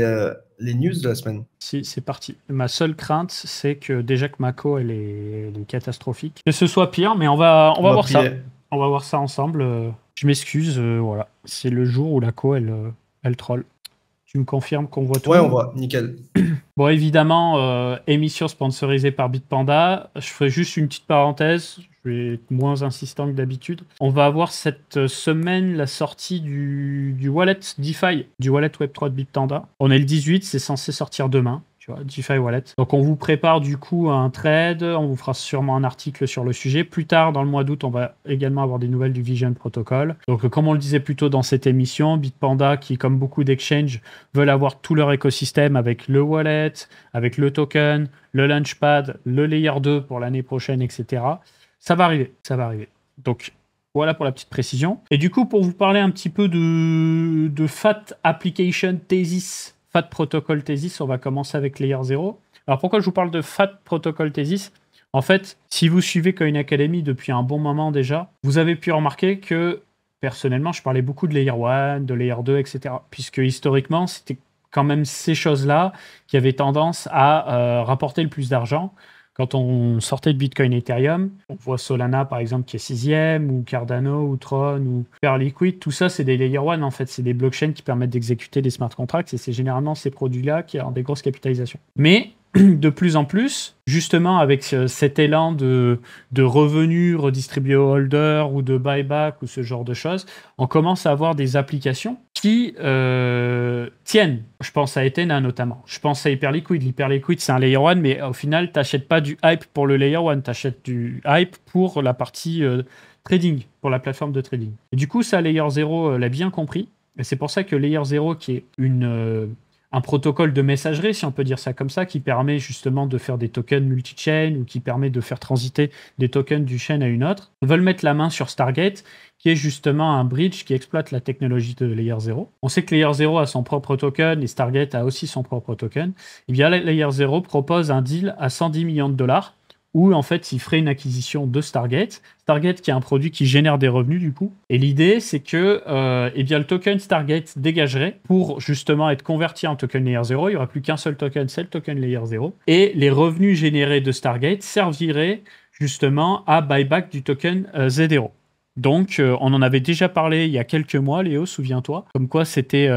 news de la semaine? Si, c'est parti. Ma seule crainte, c'est que déjà que Mako, elle est catastrophique. Que ce soit pire, mais on va voir ça. On va voir ça ensemble. Je m'excuse, voilà. C'est le jour où la co, elle troll. Tu me confirmes qu'on voit tout? Ouais, on voit, nickel. Bon, évidemment, émission sponsorisée par Bitpanda. Je ferai juste une petite parenthèse. Je vais être moins insistant que d'habitude. On va avoir cette semaine la sortie du wallet DeFi, du wallet Web3 de Bitpanda. On est le 18, c'est censé sortir demain. Tu vois, DeFi Wallet. Donc on vous prépare du coup un trade, on vous fera sûrement un article sur le sujet. Plus tard, dans le mois d'août, on va également avoir des nouvelles du Vision Protocol. Donc comme on le disait plus tôt dans cette émission, Bitpanda, qui comme beaucoup d'exchanges, veulent avoir tout leur écosystème avec le wallet, avec le token, le Launchpad, le Layer 2 pour l'année prochaine, etc. Ça va arriver, ça va arriver. Donc voilà pour la petite précision. Et du coup, pour vous parler un petit peu de FAT Application Thesis, FAT Protocol Thesis, on va commencer avec Layer 0. Alors pourquoi je vous parle de FAT Protocol Thesis? En fait, si vous suivez Coin Academy depuis un bon moment déjà, vous avez pu remarquer que, personnellement, je parlais beaucoup de Layer 1, de Layer 2, etc. Puisque historiquement, c'était quand même ces choses-là qui avaient tendance à rapporter le plus d'argent. Quand on sortait de Bitcoin et Ethereum, on voit Solana par exemple qui est 6e, ou Cardano, ou Tron, ou Perliquid, tout ça c'est des Layer 1 en fait, c'est des blockchains qui permettent d'exécuter des smart contracts et c'est généralement ces produits-là qui ont des grosses capitalisations. Mais de plus en plus, justement avec cet élan de revenus redistribués aux holders ou de buyback ou ce genre de choses, on commence à avoir des applications qui tiennent. Je pense à Ethena notamment. Je pense à Hyperliquid. L'Hyperliquid, c'est un Layer 1, mais au final, tu n'achètes pas du hype pour le Layer 1, tu achètes du hype pour la partie trading, pour la plateforme de trading. Et du coup, ça, Layer 0 l'a bien compris. Et c'est pour ça que Layer 0, qui est un protocole de messagerie, si on peut dire ça comme ça, qui permet justement de faire des tokens multi-chain ou qui permet de faire transiter des tokens d'une chaîne à une autre, veulent mettre la main sur Stargate, qui est justement un bridge qui exploite la technologie de Layer 0. On sait que Layer 0 a son propre token et Stargate a aussi son propre token. Et bien Layer 0 propose un deal à 110 millions de dollars où en fait il ferait une acquisition de Stargate. Stargate qui est un produit qui génère des revenus du coup. Et l'idée c'est que eh bien, le token Stargate dégagerait pour justement être converti en token Layer 0. Il n'y aura plus qu'un seul token, c'est le token Layer 0. Et les revenus générés de Stargate serviraient justement à buyback du token Z0. Donc, on en avait déjà parlé il y a quelques mois, Léo, souviens-toi, comme quoi c'était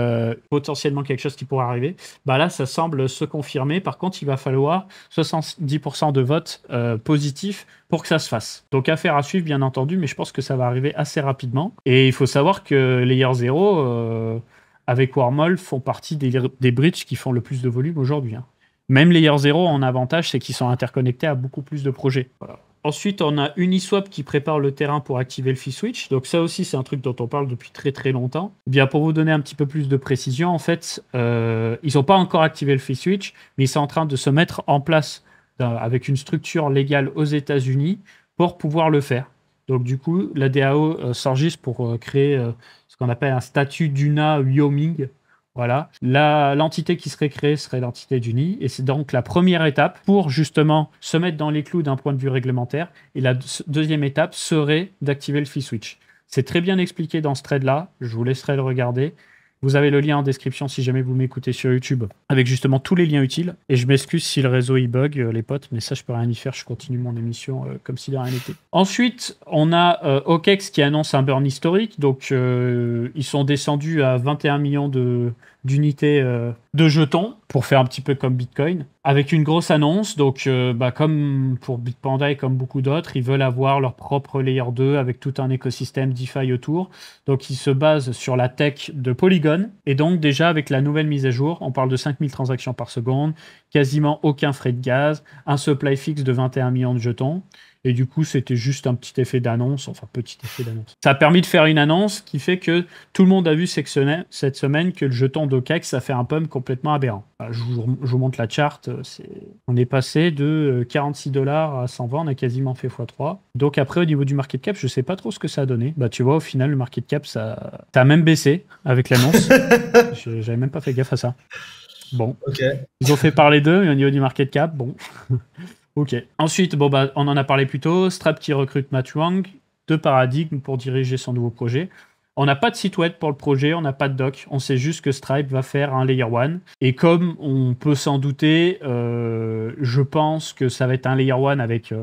potentiellement quelque chose qui pourrait arriver. Bah là, ça semble se confirmer. Par contre, il va falloir 70% de votes positifs pour que ça se fasse. Donc, affaire à suivre, bien entendu, mais je pense que ça va arriver assez rapidement. Et il faut savoir que Layer 0, avec Wormhole, font partie des bridges qui font le plus de volume aujourd'hui. Hein. Même Layer 0, en avantage, c'est qu'ils sont interconnectés à beaucoup plus de projets. Voilà. Ensuite, on a Uniswap qui prépare le terrain pour activer le fee switch. Donc ça aussi, c'est un truc dont on parle depuis très très longtemps. Bien, pour vous donner un petit peu plus de précision, en fait, ils n'ont pas encore activé le fee switch, mais ils sont en train de se mettre en place avec une structure légale aux États-Unis pour pouvoir le faire. Donc du coup, la DAO s'enregistre pour créer ce qu'on appelle un statut d'UNA Wyoming. Voilà. L'entité qui serait créée serait l'entité d'UNI. Et c'est donc la première étape pour justement se mettre dans les clous d'un point de vue réglementaire. Et la deuxième étape serait d'activer le fee switch. C'est très bien expliqué dans ce thread-là. Je vous laisserai le regarder. Vous avez le lien en description si jamais vous m'écoutez sur YouTube avec justement tous les liens utiles. Et je m'excuse si le réseau y bug, les potes, mais ça, je peux rien y faire. Je continue mon émission comme si de rien n'était. Ensuite, on a OKEx qui annonce un burn historique. Donc, ils sont descendus à 21 millions d'unités de jetons pour faire un petit peu comme Bitcoin avec une grosse annonce. Donc, comme pour Bitpanda et comme beaucoup d'autres, ils veulent avoir leur propre Layer 2 avec tout un écosystème DeFi autour. Donc, ils se basent sur la tech de Polygon. Et donc, déjà, avec la nouvelle mise à jour, on parle de 5000 transactions par seconde, quasiment aucun frais de gaz, un supply fixe de 21 millions de jetons. Et du coup, c'était juste un petit effet d'annonce. Enfin, petit effet d'annonce. Ça a permis de faire une annonce qui fait que tout le monde a vu cette semaine que le jeton d'OKEx, ça fait un pump complètement aberrant. Je vous montre la chart. On est passé de 46 $ à 120. On a quasiment fait x3. Donc après, au niveau du market cap, je sais pas trop ce que ça a donné. Bah, tu vois, au final, le market cap, ça a même baissé avec l'annonce. J'avais même pas fait gaffe à ça. Bon. Okay. Ils ont fait parler d'eux, mais au niveau du market cap, bon... Ok. Ensuite, on en a parlé plus tôt. Stripe qui recrute Matt Wang de Paradigm pour diriger son nouveau projet. On n'a pas de site web pour le projet, on n'a pas de doc. On sait juste que Stripe va faire un Layer 1. Et comme on peut s'en douter, je pense que ça va être un Layer 1 avec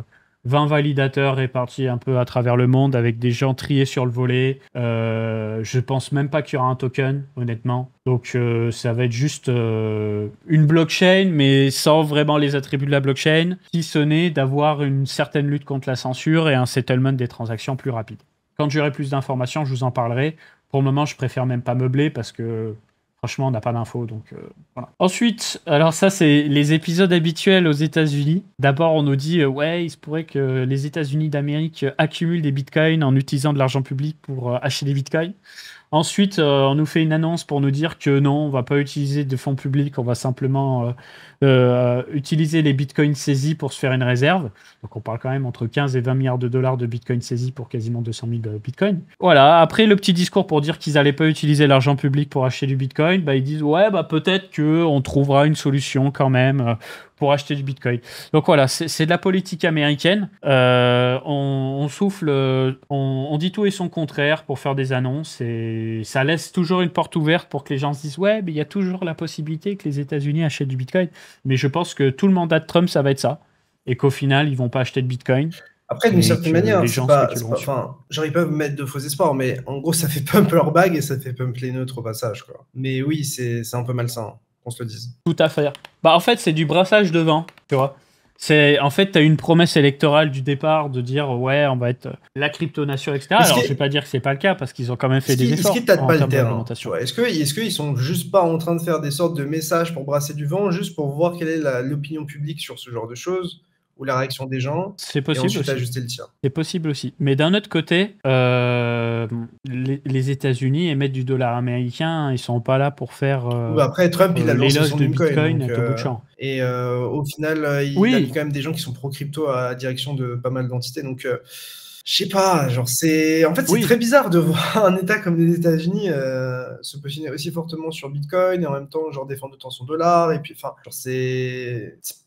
20 validateurs répartis un peu à travers le monde avec des gens triés sur le volet. Je pense même pas qu'il y aura un token, honnêtement. Donc ça va être juste une blockchain, mais sans vraiment les attributs de la blockchain, si ce n'est d'avoir une certaine lutte contre la censure et un settlement des transactions plus rapide. Quand j'aurai plus d'informations, je vous en parlerai. Pour le moment, je préfère même pas meubler parce que franchement, on n'a pas d'infos, donc voilà. Ensuite, alors ça, c'est les épisodes habituels aux États-Unis. D'abord, on nous dit, ouais, il se pourrait que les États-Unis d'Amérique accumulent des bitcoins en utilisant de l'argent public pour acheter des bitcoins. Ensuite, on nous fait une annonce pour nous dire que non, on va pas utiliser de fonds publics, on va simplement utiliser les bitcoins saisis pour se faire une réserve. Donc on parle quand même entre 15 et 20 milliards de dollars de bitcoins saisis pour quasiment 200 000 bitcoins. Voilà, après le petit discours pour dire qu'ils n'allaient pas utiliser l'argent public pour acheter du bitcoin, bah, ils disent ouais, bah, peut-être qu'on trouvera une solution quand même pour acheter du bitcoin. Donc voilà, c'est de la politique américaine. On souffle, on dit tout et son contraire pour faire des annonces et ça laisse toujours une porte ouverte pour que les gens se disent ouais, mais il y a toujours la possibilité que les États-Unis achètent du bitcoin. Mais je pense que tout le mandat de Trump, ça va être ça. Et qu'au final, ils vont pas acheter de bitcoin. Après, d'une certaine manière, les gens spéculeront sur. enfin, j'arrive pas à me mettre de faux espoirs, mais en gros, ça fait pump leur bague et ça fait pump les neutres au passage, quoi. Mais oui, c'est un peu malsain, qu'on se le dise. Tout à fait. Bah, en fait, c'est du brassage de vent, tu vois. En fait, tu as une promesse électorale du départ de dire ouais, on va être la crypto-nation, etc. Alors, je vais pas dire que c'est pas le cas parce qu'ils ont quand même fait des efforts est-ce qu'ils tâtent en pas le termes terrain, d'implémentation. tu vois. Est-ce qu'ils sont juste pas en train de faire des sortes de messages pour brasser du vent, juste pour voir quelle est l'opinion publique sur ce genre de choses ou la réaction des gens, C'est et possible ensuite aussi. ajuster le tir. C'est possible aussi. Mais d'un autre côté, les États-Unis émettent du dollar américain. Ils sont pas là pour faire Après, Trump, il a lancé l'éloge son de Bitcoin, Bitcoin donc, à tout bout de champ. et au final, il a Oui, mis quand même des gens qui sont pro-crypto à la direction de pas mal d'entités. Donc, je sais pas, genre c'est en fait, c'est oui. très bizarre de voir un État comme les États-Unis se positionner aussi fortement sur Bitcoin et en même temps, genre défendre autant son dollar. Et puis, enfin, genre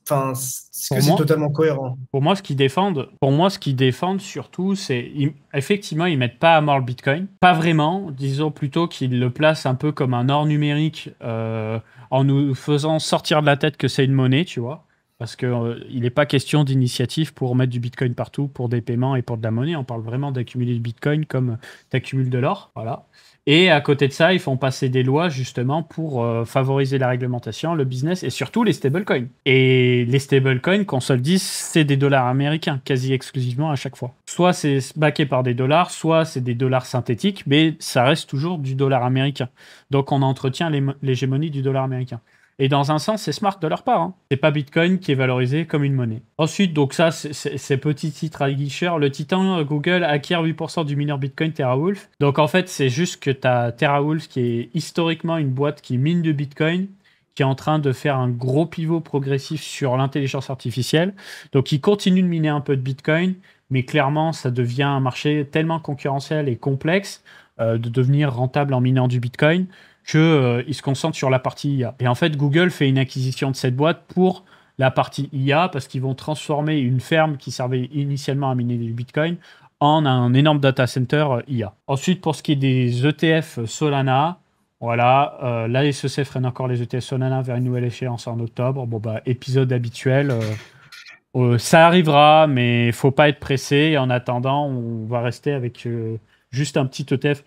enfin, est-ce que c'est totalement cohérent? Pour moi, ce qu'ils défendent surtout, c'est effectivement, ils mettent pas à mort le Bitcoin, pas vraiment. Disons plutôt qu'ils le placent un peu comme un or numérique en nous faisant sortir de la tête que c'est une monnaie, tu vois. Parce qu'il n'est pas question d'initiative pour mettre du Bitcoin partout pour des paiements et pour de la monnaie. On parle vraiment d'accumuler du Bitcoin comme tu accumules de l'or. Voilà. Et à côté de ça, ils font passer des lois justement pour favoriser la réglementation, le business et surtout les stablecoins. Et les stablecoins, qu'on se le dise, c'est des dollars américains, quasi exclusivement à chaque fois. Soit c'est backé par des dollars, soit c'est des dollars synthétiques, mais ça reste toujours du dollar américain. Donc on entretient l'hégémonie du dollar américain. Et dans un sens, c'est smart de leur part. Hein. C'est pas Bitcoin qui est valorisé comme une monnaie. Ensuite, donc ça, c'est petit titre à guicheur. Le titan Google acquiert 8% du mineur Bitcoin TeraWulf. Donc en fait, c'est juste que tu as TeraWulf qui est historiquement une boîte qui mine de Bitcoin, qui est en train de faire un gros pivot progressif sur l'intelligence artificielle. Donc ils continuent de miner un peu de Bitcoin, mais clairement, ça devient un marché tellement concurrentiel et complexe de devenir rentable en minant du Bitcoin qu'ils se concentrent sur la partie IA. Et en fait, Google fait une acquisition de cette boîte pour la partie IA parce qu'ils vont transformer une ferme qui servait initialement à miner du Bitcoin en un énorme data center IA. Ensuite, pour ce qui est des ETF Solana, voilà, la SEC freine encore les ETF Solana vers une nouvelle échéance en octobre. Bon, bah, épisode habituel. Ça arrivera, mais il faut pas être pressé. Et en attendant, on va rester avec juste un petit ETF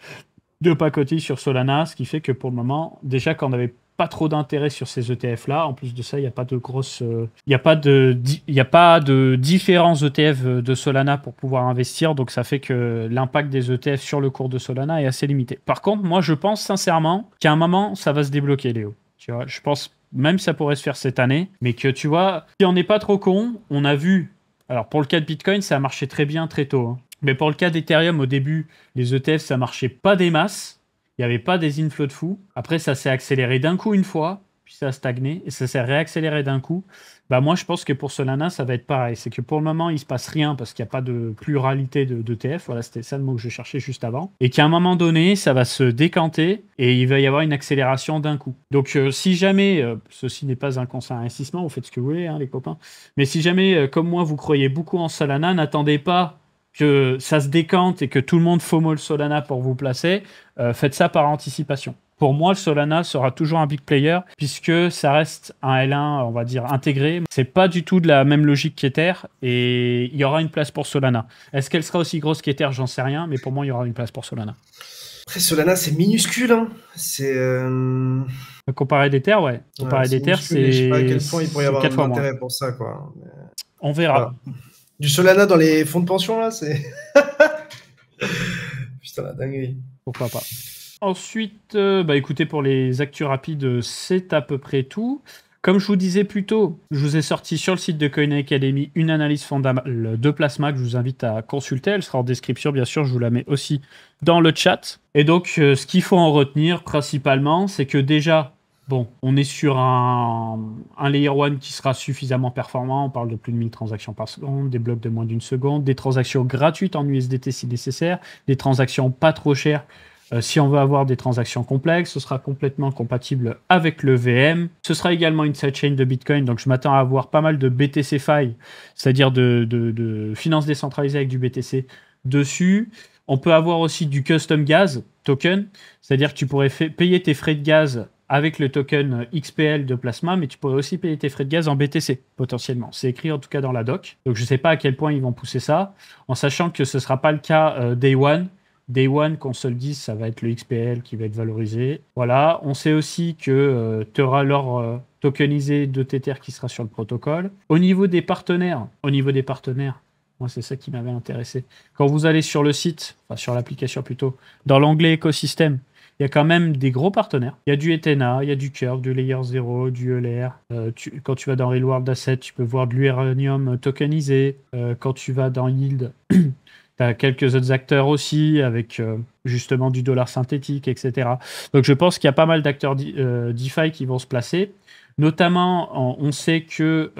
de pacotille sur Solana, ce qui fait que pour le moment, déjà qu'on n'avait pas trop d'intérêt sur ces ETF-là, en plus de ça, il n'y a pas de grosse, il n'y a pas de différents ETF de Solana pour pouvoir investir, donc ça fait que l'impact des ETF sur le cours de Solana est assez limité. Par contre, moi, je pense sincèrement qu'à un moment, ça va se débloquer, Léo. Tu vois, je pense même ça pourrait se faire cette année, mais que tu vois, si on n'est pas trop con, on a vu. Alors pour le cas de Bitcoin, ça a marché très bien très tôt. Hein. Mais pour le cas d'Ethereum, au début, les ETF, ça marchait pas des masses. Il n'y avait pas des inflows de fou. Après, ça s'est accéléré d'un coup une fois, puis ça a stagné, et ça s'est réaccéléré d'un coup. Bah moi, je pense que pour Solana, ça va être pareil. C'est que pour le moment, il ne se passe rien parce qu'il n'y a pas de pluralité d'ETF. Voilà, c'était ça le mot que je cherchais juste avant. Et qu'à un moment donné, ça va se décanter et il va y avoir une accélération d'un coup. Donc, si jamais, ceci n'est pas un conseil à investissement, vous faites ce que vous voulez, hein, les copains. Mais si jamais, comme moi, vous croyez beaucoup en Solana, n'attendez pas que ça se décante et que tout le monde FOMO le Solana pour vous placer, faites ça par anticipation. Pour moi, le Solana sera toujours un big player puisque ça reste un L1, on va dire, intégré. C'est pas du tout de la même logique qu'Ether et il y aura une place pour Solana. Est-ce qu'elle sera aussi grosse qu'Ether? J'en sais rien, mais pour moi, il y aura une place pour Solana. Après, Solana, c'est minuscule. Hein. C'est. Comparé d'Ether, ouais. Comparé d'Ether, c'est. Je sais pas à quel point il pourrait y avoir de l'intérêt pour ça, quoi. On verra. Voilà. Du Solana dans les fonds de pension, là, c'est. Putain, la dinguerie. Pourquoi pas. Ensuite, écoutez, pour les actus rapides, c'est à peu près tout. Comme je vous disais plus tôt, je vous ai sorti sur le site de Coin Academy une analyse fondamentale de Plasma que je vous invite à consulter. Elle sera en description, bien sûr, je vous la mets aussi dans le chat. Et donc, ce qu'il faut en retenir principalement, c'est que déjà, on est sur un Layer 1 qui sera suffisamment performant. On parle de plus de 1000 transactions par seconde, des blocs de moins d'une seconde, des transactions gratuites en USDT si nécessaire, des transactions pas trop chères. Si on veut avoir des transactions complexes, ce sera complètement compatible avec le VM. Ce sera également une sidechain de Bitcoin, donc je m'attends à avoir pas mal de BTCFi, c'est-à-dire de finances décentralisées avec du BTC dessus. On peut avoir aussi du custom gas token, c'est-à-dire que tu pourrais payer tes frais de gaz avec le token XPL de Plasma, mais tu pourrais aussi payer tes frais de gaz en BTC, potentiellement. C'est écrit en tout cas dans la doc. Donc je ne sais pas à quel point ils vont pousser ça, en sachant que ce ne sera pas le cas Day One. Day One, qu'on se le dise, ça va être le XPL qui va être valorisé. Voilà, on sait aussi que tu auras l'or tokenisé de Tether qui sera sur le protocole. Au niveau des partenaires, moi c'est ça qui m'avait intéressé. Quand vous allez sur le site, enfin sur l'application plutôt, dans l'onglet écosystème, il y a quand même des gros partenaires. Il y a du Ethena, il y a du Curve, du Layer 0, du ELR. Quand tu vas dans Real World Asset, tu peux voir de l'uranium tokenisé. Quand tu vas dans Yield, tu as quelques autres acteurs aussi, avec justement du dollar synthétique, etc. Donc je pense qu'il y a pas mal d'acteurs DeFi qui vont se placer. Notamment, on sait que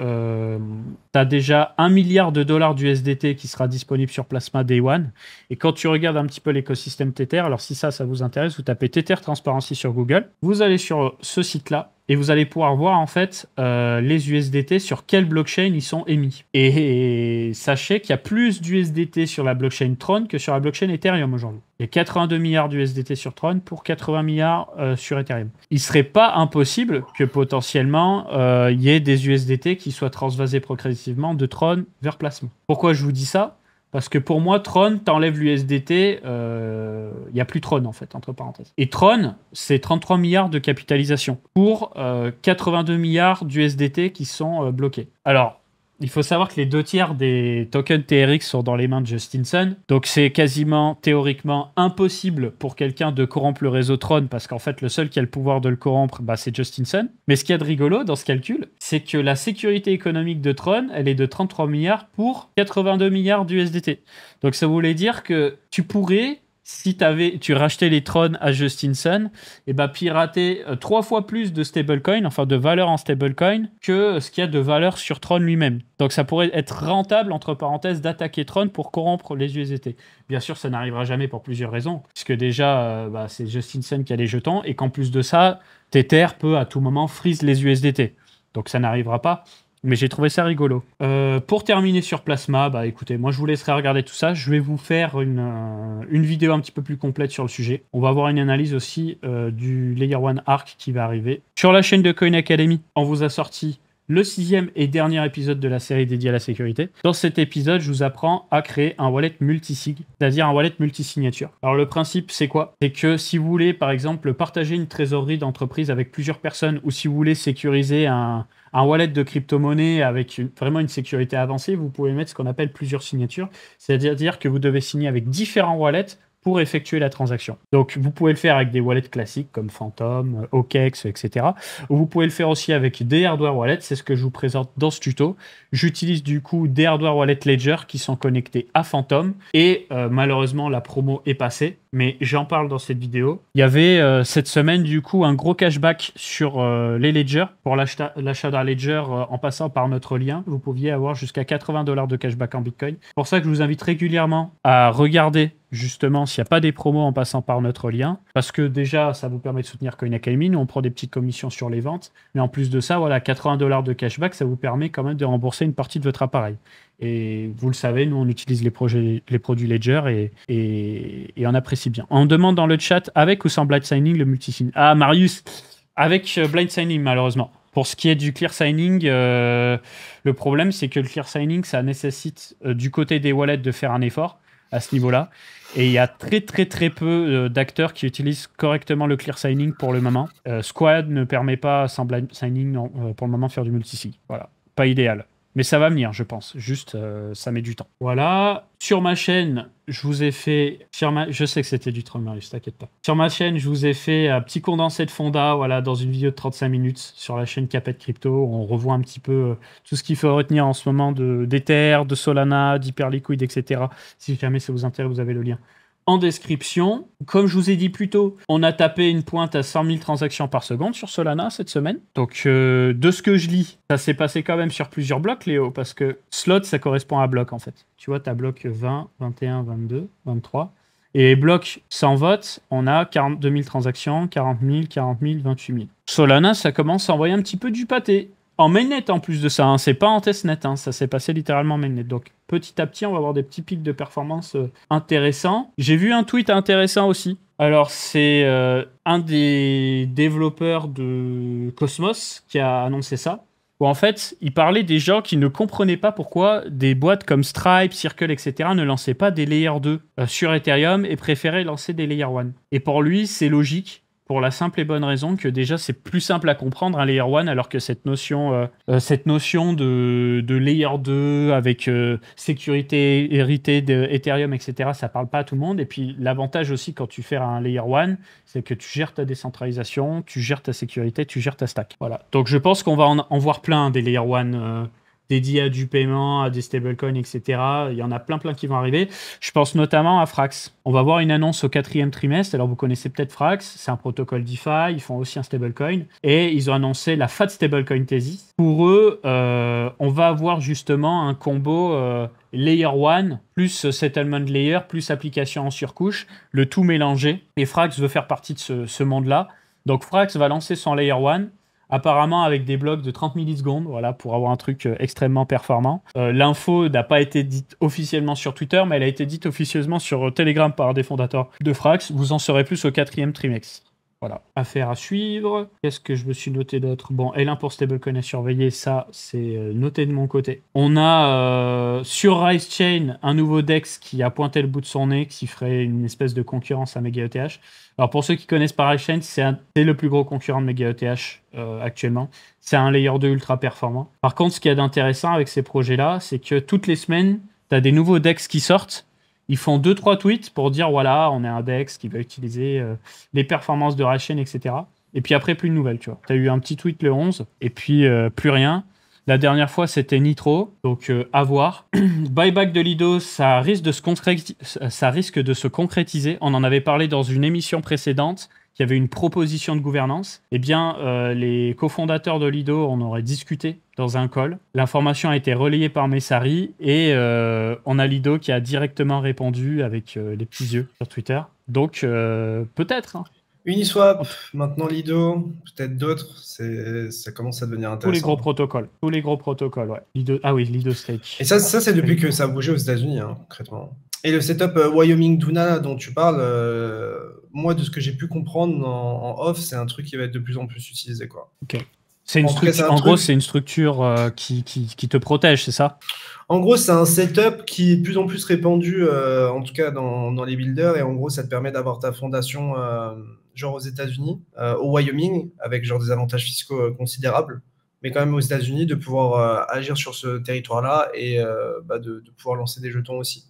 tu as déjà 1 milliard de dollars d'USDT qui sera disponible sur Plasma Day One. Et quand tu regardes un petit peu l'écosystème Tether, alors si ça vous intéresse, vous tapez Tether Transparency sur Google. Vous allez sur ce site-là et vous allez pouvoir voir en fait les USDT sur quelle blockchain ils sont émis. Et sachez qu'il y a plus d'USDT sur la blockchain Tron que sur la blockchain Ethereum aujourd'hui. Il y a 82 milliards d'USDT sur Tron pour 80 milliards sur Ethereum. Il ne serait pas impossible que potentiellement il y ait des USDT qui soient transvasés progressivement de Tron vers Plasma. Pourquoi je vous dis ça ? Parce que pour moi, Tron, t'enlèves l'USDT, il n'y a plus Tron en fait, entre parenthèses. Et Tron, c'est 33 milliards de capitalisation pour 82 milliards d'USDT qui sont bloqués. Alors, il faut savoir que les 2/3 des tokens TRX sont dans les mains de Justin Sun. Donc c'est quasiment théoriquement impossible pour quelqu'un de corrompre le réseau Tron parce qu'en fait le seul qui a le pouvoir de le corrompre, c'est Justin Sun. Mais ce qu'il y a de rigolo dans ce calcul, c'est que la sécurité économique de Tron, elle est de 33 milliards pour 82 milliards d'USDT. Donc ça voulait dire que tu pourrais... Si tu rachetais les Tron à Justin Sun, pirater 3 fois plus de stablecoin, enfin de valeur en stablecoin, que ce qu'il y a de valeur sur Tron lui-même. Donc ça pourrait être rentable, entre parenthèses, d'attaquer Tron pour corrompre les USDT. Bien sûr, ça n'arrivera jamais pour plusieurs raisons, puisque déjà, c'est Justin Sun qui a les jetons, et qu'en plus de ça, Tether peut à tout moment freeze les USDT. Donc ça n'arrivera pas. Mais j'ai trouvé ça rigolo. Pour terminer sur Plasma, écoutez, moi je vous laisserai regarder tout ça. Je vais vous faire une vidéo un petit peu plus complète sur le sujet. On va avoir une analyse aussi du Layer 1 Arc qui va arriver. Sur la chaîne de Coin Academy, on vous a sorti le 6e et dernier épisode de la série dédiée à la sécurité. Dans cet épisode, je vous apprends à créer un wallet multisig, c'est-à-dire un wallet multisignature. Alors le principe, c'est quoi ? C'est que si vous voulez, par exemple, partager une trésorerie d'entreprise avec plusieurs personnes, ou si vous voulez sécuriser un wallet de crypto-monnaie avec vraiment une sécurité avancée, vous pouvez mettre ce qu'on appelle plusieurs signatures, c'est-à-dire que vous devez signer avec différents wallets pour effectuer la transaction. Donc, vous pouvez le faire avec des wallets classiques comme Phantom, OKEx, etc. Ou vous pouvez le faire aussi avec des hardware wallets, c'est ce que je vous présente dans ce tuto. J'utilise du coup des hardware wallets Ledger qui sont connectés à Phantom et malheureusement, la promo est passée, mais j'en parle dans cette vidéo. Il y avait cette semaine du coup un gros cashback sur les Ledger. Pour l'achat d'un Ledger en passant par notre lien, vous pouviez avoir jusqu'à $80 de cashback en Bitcoin. C'est pour ça que je vous invite régulièrement à regarder justement, s'il n'y a pas des promos en passant par notre lien, parce que déjà, ça vous permet de soutenir Coin Academy, nous on prend des petites commissions sur les ventes, mais en plus de ça, voilà, $80 de cashback, ça vous permet quand même de rembourser une partie de votre appareil. Et vous le savez, nous on utilise les produits Ledger et on apprécie bien. On demande dans le chat, avec ou sans blind signing, le multisign. Ah, Marius, avec blind signing malheureusement. Pour ce qui est du clear signing, le problème c'est que le clear signing, ça nécessite du côté des wallets de faire un effort à ce niveau-là. Et il y a très très très peu d'acteurs qui utilisent correctement le clear signing pour le moment. Squad ne permet pas sans blind signing pour le moment faire du multisig. Voilà, pas idéal. Mais ça va venir, je pense. Juste, ça met du temps. Voilà. Sur ma chaîne, je vous ai fait... Je sais que c'était du troll, Marius, t'inquiète pas. Sur ma chaîne, je vous ai fait un petit condensé de Fonda, voilà, dans une vidéo de 35 minutes sur la chaîne Capet Crypto. On revoit un petit peu tout ce qu'il faut retenir en ce moment d'Ether, de Solana, d'Hyperliquid, etc. Si jamais ça vous intéresse, vous avez le lien en description. Comme je vous ai dit plus tôt, on a tapé une pointe à 100 000 transactions par seconde sur Solana cette semaine. Donc, de ce que je lis, ça s'est passé quand même sur plusieurs blocs, Léo, parce que slot, ça correspond à bloc, en fait. Tu vois, tu as bloc 20, 21, 22, 23. Et bloc sans vote, on a 42 000 transactions, 40 000, 40 000, 28 000. Solana, ça commence à envoyer un petit peu du pâté. En mainnet en plus de ça, hein. C'est pas en testnet, hein. Ça s'est passé littéralement en mainnet. Donc petit à petit, on va avoir des petits pics de performance intéressants. J'ai vu un tweet intéressant aussi. Alors c'est un des développeurs de Cosmos qui a annoncé ça. Où en fait, il parlait des gens qui ne comprenaient pas pourquoi des boîtes comme Stripe, Circle, etc. ne lançaient pas des Layer 2 sur Ethereum et préféraient lancer des Layer 1. Et pour lui, c'est logique. Pour la simple et bonne raison que déjà c'est plus simple à comprendre un Layer 1 alors que cette notion de Layer 2 avec sécurité héritée d'Ethereum, etc., ça parle pas à tout le monde. Et puis l'avantage aussi quand tu fais un Layer 1, c'est que tu gères ta décentralisation, tu gères ta sécurité, tu gères ta stack. Voilà. Donc je pense qu'on va en voir plein des Layer 1 dédiés à du paiement, à des stablecoins, etc. Il y en a plein qui vont arriver. Je pense notamment à Frax. On va voir une annonce au 4e trimestre. Alors, vous connaissez peut-être Frax. C'est un protocole DeFi. Ils font aussi un stablecoin. Et ils ont annoncé la FAT Stablecoin Thesis. Pour eux, on va avoir justement un combo Layer 1 plus Settlement Layer plus application en surcouche. Le tout mélangé. Et Frax veut faire partie de ce monde-là. Donc, Frax va lancer son Layer 1. Apparemment avec des blocs de 30 millisecondes, voilà, pour avoir un truc extrêmement performant. L'info n'a pas été dite officiellement sur Twitter, mais elle a été dite officieusement sur Telegram par des fondateurs de Frax. Vous en saurez plus au 4e trimestre. Voilà, affaire à suivre. Qu'est-ce que je me suis noté d'autre? Bon, L1 pour stablecoin à surveiller, ça, c'est noté de mon côté. On a sur Rise Chain un nouveau DEX qui a pointé le bout de son nez, qui ferait une espèce de concurrence à Mega ETH. Alors pour ceux qui connaissent pas Rise Chain, c'est le plus gros concurrent de Mega ETH actuellement. C'est un Layer 2 ultra performant. Par contre, ce qu'il y a d'intéressant avec ces projets-là, c'est que toutes les semaines, tu as des nouveaux DEX qui sortent. Ils font 2-3 tweets pour dire voilà, on est un DEX qui va utiliser les performances de Rise Chain, etc. Et puis après, plus de nouvelles, tu vois. Tu as eu un petit tweet le 11, et puis plus rien. La dernière fois, c'était Nitro, donc à voir. Buyback de Lido, ça risque de se concrétiser. On en avait parlé dans une émission précédente. Il y avait une proposition de gouvernance. Eh bien, les cofondateurs de Lido en auraient discuté dans un call. L'information a été relayée par Messari et on a Lido qui a directement répondu avec les petits yeux sur Twitter. Donc, peut-être. Hein. Uniswap, maintenant Lido, peut-être d'autres, ça commence à devenir intéressant. Tous les gros protocoles, ouais. Lido Stake. Et ça c'est depuis que ça a bougé aux États-Unis, hein, concrètement. Et le setup Wyoming Duna dont tu parles, moi, de ce que j'ai pu comprendre en off, c'est un truc qui va être de plus en plus utilisé, quoi. Ok. C'est une structure qui te protège, c'est ça? En gros, c'est un setup qui est de plus en plus répandu, en tout cas dans les builders, et en gros, ça te permet d'avoir ta fondation genre aux États-Unis, au Wyoming, avec genre des avantages fiscaux considérables, mais quand même aux États-Unis, de pouvoir agir sur ce territoire-là et de pouvoir lancer des jetons aussi.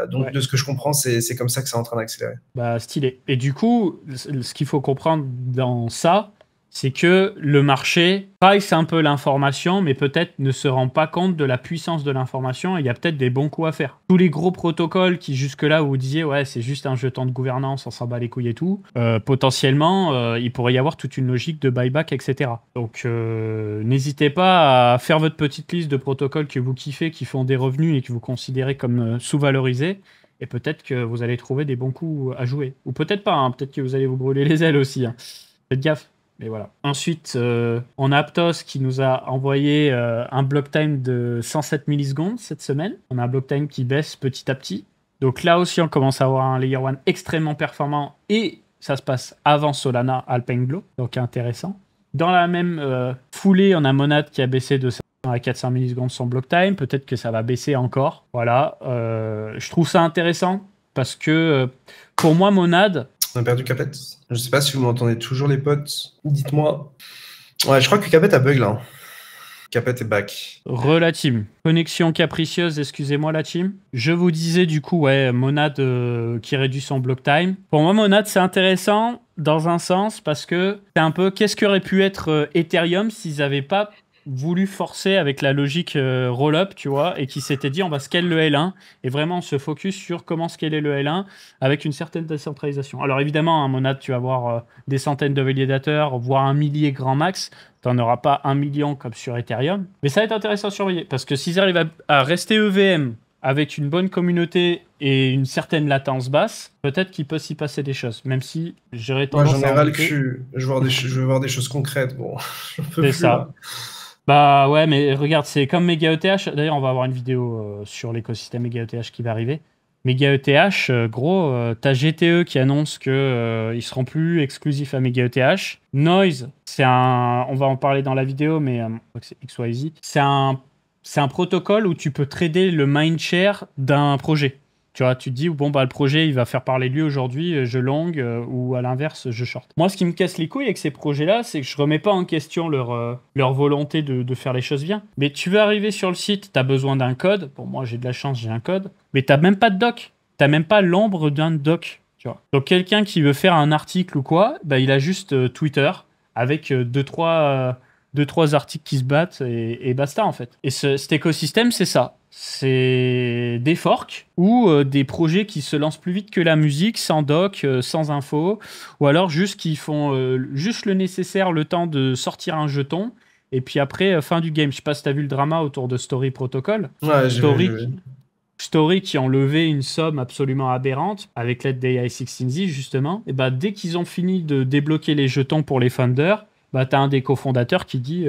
Donc, de ce que je comprends, c'est comme ça que c'est en train d'accélérer. Bah, stylé. Et du coup, ce qu'il faut comprendre dans ça, c'est que le marché price un peu l'information, mais peut-être ne se rend pas compte de la puissance de l'information et il y a peut-être des bons coups à faire. Tous les gros protocoles qui jusque-là vous disiez ouais c'est juste un jeton de gouvernance, on s'en bat les couilles et tout, potentiellement il pourrait y avoir toute une logique de buyback, etc. Donc n'hésitez pas à faire votre petite liste de protocoles que vous kiffez, qui font des revenus et que vous considérez comme sous-valorisés et peut-être que vous allez trouver des bons coups à jouer. Ou peut-être pas, hein, peut-être que vous allez vous brûler les ailes aussi. Hein. Faites gaffe. Mais voilà. Ensuite, on a Aptos qui nous a envoyé un block time de 107 millisecondes cette semaine. On a un block time qui baisse petit à petit. Donc là aussi, on commence à avoir un Layer 1 extrêmement performant et ça se passe avant Solana Alpine Glow, donc intéressant. Dans la même foulée, on a Monad qui a baissé de 500 à 400 millisecondes son block time. Peut-être que ça va baisser encore. Voilà. Je trouve ça intéressant parce que pour moi, Monad... On a perdu Capet. Je sais pas si vous m'entendez toujours, les potes. Dites-moi. Ouais, je crois que Capet a bug là. Capet est back. La team. Connexion capricieuse, excusez-moi la team. Je vous disais du coup, ouais, Monad qui réduit son block time. Pour moi, Monad, c'est intéressant dans un sens parce que c'est un peu qu'est-ce qu'aurait pu être Ethereum s'ils n'avaient pas voulu forcer avec la logique roll-up, tu vois, et qui s'était dit on va scale le L1 et vraiment on se focus sur comment scaler le L1 avec une certaine décentralisation. Alors évidemment, à Monad, tu vas avoir des centaines de validateurs, voire 1 millier grand max. Tu n'en auras pas 1 million comme sur Ethereum. Mais ça va être intéressant à surveiller parce que s'ils arrivent à rester EVM avec une bonne communauté et une certaine latence basse, peut-être qu'il peut s'y passer des choses, même si j'aurais tendance j'en ai ras le cul. Je veux voir des choses concrètes. Bon, c'est ça. Là. Bah ouais, mais regarde, c'est comme Mega ETH. D'ailleurs, on va avoir une vidéo sur l'écosystème Mega ETH qui va arriver. Mega ETH, gros, t'as GTE qui annonce qu'ils seront plus exclusifs à Mega ETH. Noise, on va en parler dans la vidéo, mais c'est XYZ. C'est un protocole où tu peux trader le mindshare d'un projet. Tu vois, tu te dis, bon, bah, le projet, il va faire parler de lui aujourd'hui, je long, ou à l'inverse, je short. Moi, ce qui me casse les couilles avec ces projets-là, c'est que je remets pas en question leur volonté de faire les choses bien. Mais tu veux arriver sur le site, tu as besoin d'un code. Bon, moi, j'ai de la chance, j'ai un code. Mais tu n'as même pas de doc. Tu n'as même pas l'ombre d'un doc. Tu vois. Donc, quelqu'un qui veut faire un article ou quoi, bah, il a juste Twitter avec deux, trois articles qui se battent et basta, en fait. Et cet écosystème, c'est ça. C'est des forks ou des projets qui se lancent plus vite que la musique, sans doc, sans info, ou alors juste qui font juste le nécessaire, le temps de sortir un jeton, et puis après, fin du game. Je sais pas si tu as vu le drama autour de Story Protocol. Ouais, j'ai vu. Story qui ont levé une somme absolument aberrante avec l'aide d'AI16Z, justement. Et bah, dès qu'ils ont fini de débloquer les jetons pour les funders, bah, t'as un des cofondateurs qui dit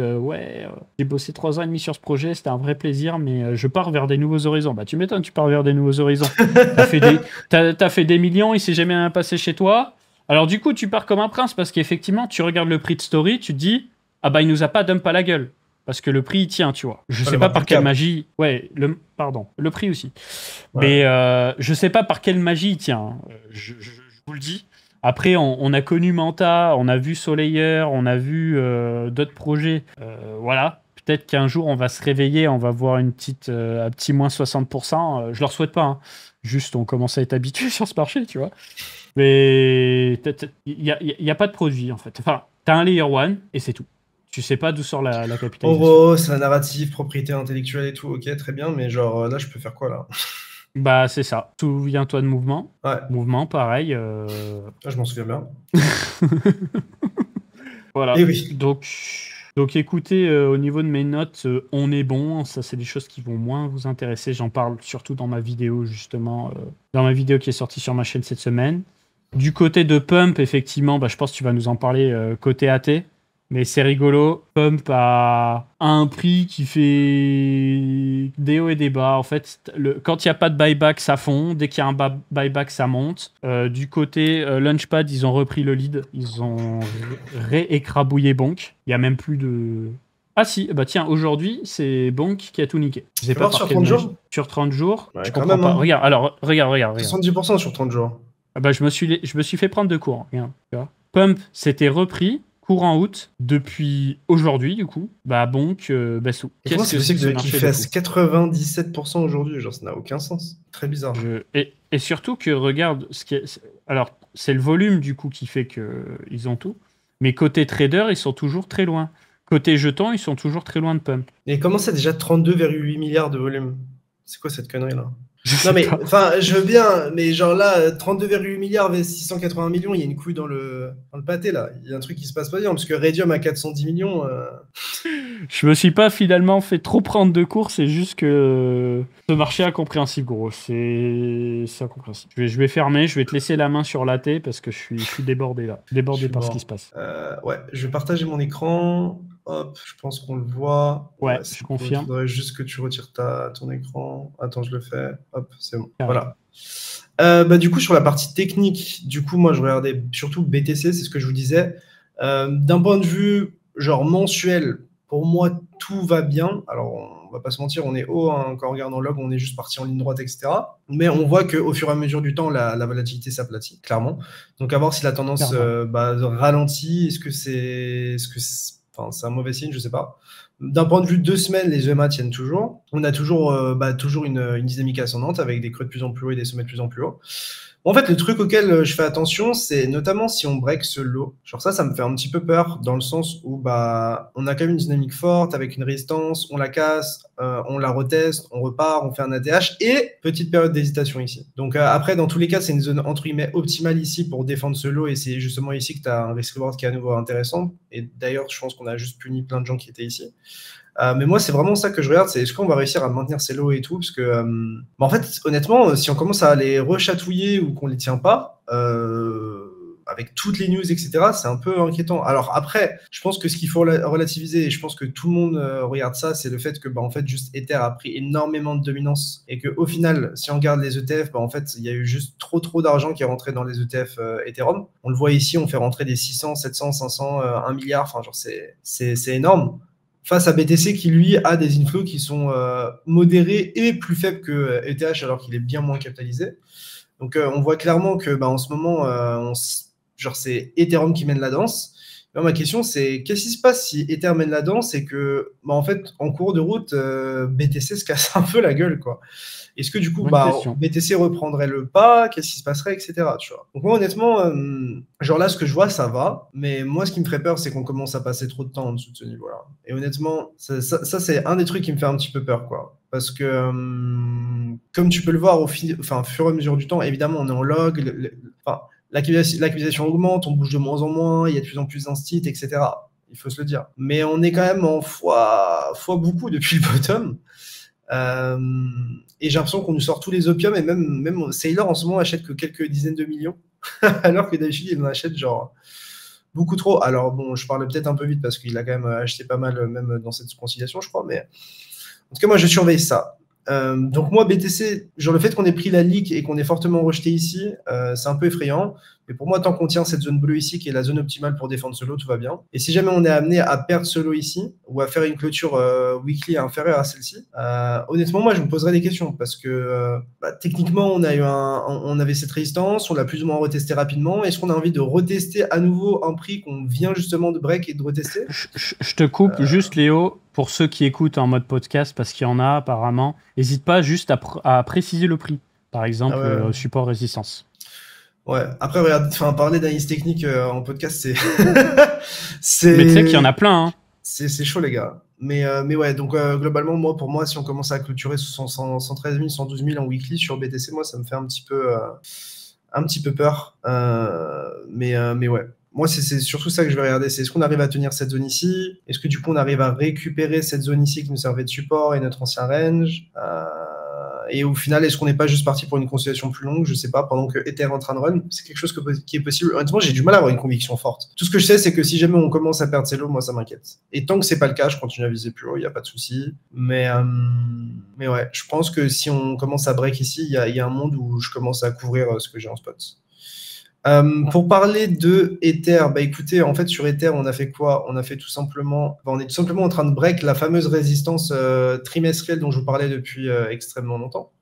j'ai bossé 3 ans et demi sur ce projet, c'était un vrai plaisir, mais je pars vers des nouveaux horizons. Bah, tu m'étonnes, tu pars vers des nouveaux horizons. T'as fait des millions, il s'est jamais rien passé chez toi. Alors du coup, tu pars comme un prince parce qu'effectivement, tu regardes le prix de Story, tu te dis ah bah il nous a pas dump à la gueule. Parce que le prix, il tient, tu vois. Je sais pas par quelle magie... Ouais, le prix aussi. Ouais. Mais je sais pas par quelle magie il tient. Je vous le dis. Après, on a connu Manta, on a vu Soleilleur, on a vu d'autres projets. Voilà. Peut-être qu'un jour, on va se réveiller, on va voir un petit moins 60%. Je leur souhaite pas. Hein. Juste, on commence à être habitué sur ce marché, tu vois. Mais il n'y a pas de produit, en fait. Enfin, t'as un Layer 1 et c'est tout. Tu sais pas d'où sort la capitalisation. Oh, c'est un narratif, propriété intellectuelle et tout, ok, très bien, mais genre là, je peux faire quoi là? Bah, c'est ça. Souviens-toi de Mouvement. Ouais. Mouvement, pareil. Ah, je m'en souviens bien. Voilà. Et oui. Donc écoutez, au niveau de mes notes, on est bon. Ça, c'est des choses qui vont moins vous intéresser. J'en parle surtout dans ma vidéo, justement. Dans ma vidéo qui est sortie sur ma chaîne cette semaine. Du côté de Pump, effectivement, bah, je pense que tu vas nous en parler côté AT. Mais c'est rigolo. Pump a un prix qui fait des hauts et des bas. En fait, quand il n'y a pas de buyback, ça fond. Dès qu'il y a un buyback, ça monte. Du côté Launchpad, ils ont repris le lead. Ils ont réécrabouillé Bonk. Il n'y a même plus de... Ah si, bah tiens, aujourd'hui, c'est Bonk qui a tout niqué. Je sais pas sur 30 jours. Sur 30 jours, ouais, je comprends pas. Hein. Regarde. 70% sur 30 jours. Ah bah, je me suis fait prendre de court. Regarde, tu vois. Pump, c'était repris. Courant août, depuis aujourd'hui, du coup, bah Bonk, Bassou. Qu'est-ce que c'est qu'il fasse 97% aujourd'hui? Genre, ça n'a aucun sens. Très bizarre. Et surtout que, regarde, alors, c'est le volume, du coup, qui fait qu'ils ont tout. Mais côté trader, ils sont toujours très loin. Côté jetons, ils sont toujours très loin de Pump. Et comment c'est déjà 32,8 milliards de volume? C'est quoi cette connerie là? Je Non sais mais, pas. enfin, je veux bien, mais genre là, 32,8 milliards vs 680 millions, il y a une couille dans le pâté là. Il y a un truc qui se passe pas bien, parce que Radium à 410 millions, Je me suis pas finalement fait trop prendre de cours, c'est juste que ce marché est incompréhensible, gros. C'est incompréhensible. Je vais fermer, je vais te laisser la main sur la thé parce que je suis débordé là. je Débordé suis par ce qui mort. se passe. Ouais, je vais partager mon écran. Hop, je pense qu'on le voit. Ouais, Ouais, je c'est bon. Il confirme. faudrait juste que tu retires ton écran. Attends, je le fais. Hop, c'est bon. Carrément. Voilà. Bah, du coup, sur la partie technique, du coup, moi, je regardais surtout BTC, c'est ce que je vous disais. D'un point de vue genre mensuel, pour moi, tout va bien. Alors, on va pas se mentir, on est haut, hein, quand on regarde en log, on est juste parti en ligne droite, etc. Mais on voit qu'au fur et à mesure du temps, la volatilité s'aplatit, clairement. Donc, à voir si la tendance ralentit. Enfin, c'est un mauvais signe, je sais pas. D'un point de vue 2 semaines, les EMA tiennent toujours. On a toujours une dynamique ascendante avec des creux de plus en plus hauts et des sommets de plus en plus hauts. En fait, le truc auquel je fais attention, c'est notamment si on break ce low. Genre ça me fait un petit peu peur dans le sens où on a quand même une dynamique forte avec une résistance, on la casse, on la reteste, on repart, on fait un ATH et petite période d'hésitation ici. Donc après, dans tous les cas, c'est une zone entre guillemets optimale ici pour défendre ce low et c'est justement ici que tu as un risk-reward qui est à nouveau intéressant. Et d'ailleurs, je pense qu'on a juste puni plein de gens qui étaient ici. Mais moi, c'est vraiment ça que je regarde, c'est est-ce qu'on va réussir à maintenir ces lots et tout, parce que, en fait, honnêtement, si on commence à les rechatouiller ou qu'on les tient pas, avec toutes les news, etc., c'est un peu inquiétant. Alors après, je pense que ce qu'il faut relativiser, et je pense que tout le monde regarde ça, c'est le fait que, en fait, juste Ether a pris énormément de dominance, et que au final, si on regarde les ETF, en fait, il y a eu juste trop d'argent qui est rentré dans les ETF Ethereum. On le voit ici, on fait rentrer des 600, 700, 500, 1 milliard, enfin, genre, c'est énorme. Face à BTC qui, lui, a des inflows qui sont modérés et plus faibles que ETH alors qu'il est bien moins capitalisé. Donc, on voit clairement que en ce moment, c'est Ethereum qui mène la danse. Alors, ma question, c'est qu'est-ce qui se passe si Ether mène la danse et que, en fait, en cours de route, BTC se casse un peu la gueule, quoi. Est-ce que du coup, BTC reprendrait le pas? Qu'est-ce qui se passerait, etc. Tu vois. Donc moi, honnêtement, genre là, ce que je vois, ça va. Mais moi, ce qui me ferait peur, c'est qu'on commence à passer trop de temps en dessous de ce niveau-là. Et honnêtement, ça c'est un des trucs qui me fait un petit peu peur, quoi. Parce que, comme tu peux le voir au fur et à mesure du temps, évidemment, on est en log. L'actualisation augmente, on bouge de moins en moins, il y a de plus en plus d'instits, etc. Il faut se le dire. Mais on est quand même en fois beaucoup depuis le bottom. Et j'ai l'impression qu'on nous sort tous les opiums et même Sailor en ce moment achète que quelques dizaines de millions alors que d'habitude il en achète genre beaucoup trop. Alors bon, je parle peut-être un peu vite parce qu'il a quand même acheté pas mal même dans cette conciliation je crois, mais en tout cas moi je surveille ça. Donc moi BTC, genre le fait qu'on ait pris la leak et qu'on ait fortement rejeté ici, c'est un peu effrayant. Mais pour moi, tant qu'on tient cette zone bleue ici, qui est la zone optimale pour défendre ce lot, tout va bien. Et si jamais on est amené à perdre ce lot ici, ou à faire une clôture weekly inférieure à celle-ci, honnêtement, moi, je me poserais des questions. Parce que techniquement, on avait cette résistance, on l'a plus ou moins retesté rapidement. Est-ce qu'on a envie de retester à nouveau un prix qu'on vient justement de break et de retester? Je te coupe juste, Léo, pour ceux qui écoutent en mode podcast, parce qu'il y en a apparemment. N'hésite pas juste à préciser le prix. Par exemple, support résistance. Ouais, après, regarde, parler d'analyse technique en podcast, c'est. Mais tu sais qu'il y en a plein, hein. C'est chaud, les gars. Mais ouais, donc globalement, pour moi, si on commence à clôturer sous 113 000, 112 000 en weekly sur BTC, moi, ça me fait un petit peu peur. Mais ouais. Moi, c'est surtout ça que je vais regarder. C'est est-ce qu'on arrive à tenir cette zone ici? Est-ce que du coup, on arrive à récupérer cette zone ici qui nous servait de support et notre ancien range? Et au final, est-ce qu'on n'est pas juste parti pour une conciliation plus longue? Je sais pas, pendant que Ether est en train de run, c'est quelque chose qui est possible. Honnêtement, j'ai du mal à avoir une conviction forte. Tout ce que je sais, c'est que si jamais on commence à perdre ces lots, moi, ça m'inquiète. Et tant que c'est pas le cas, je continue à viser plus haut, il n'y a pas de souci. Mais ouais, je pense que si on commence à break ici, il y a un monde où je commence à couvrir ce que j'ai en spot. Pour parler de Ether, écoutez, en fait, sur Ether, on a fait quoi? On a fait tout simplement, on est tout simplement en train de break la fameuse résistance trimestrielle dont je vous parlais depuis extrêmement longtemps.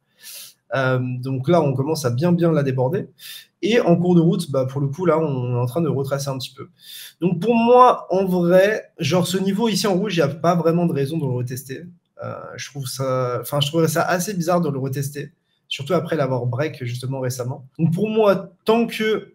Donc là, on commence à bien la déborder. Et en cours de route, pour le coup, là, on est en train de retracer un petit peu. Donc pour moi, en vrai, genre ce niveau ici en rouge, il n'y a pas vraiment de raison de le retester. Je trouverais ça assez bizarre de le retester. surtout après l'avoir break justement récemment. Donc pour moi, tant que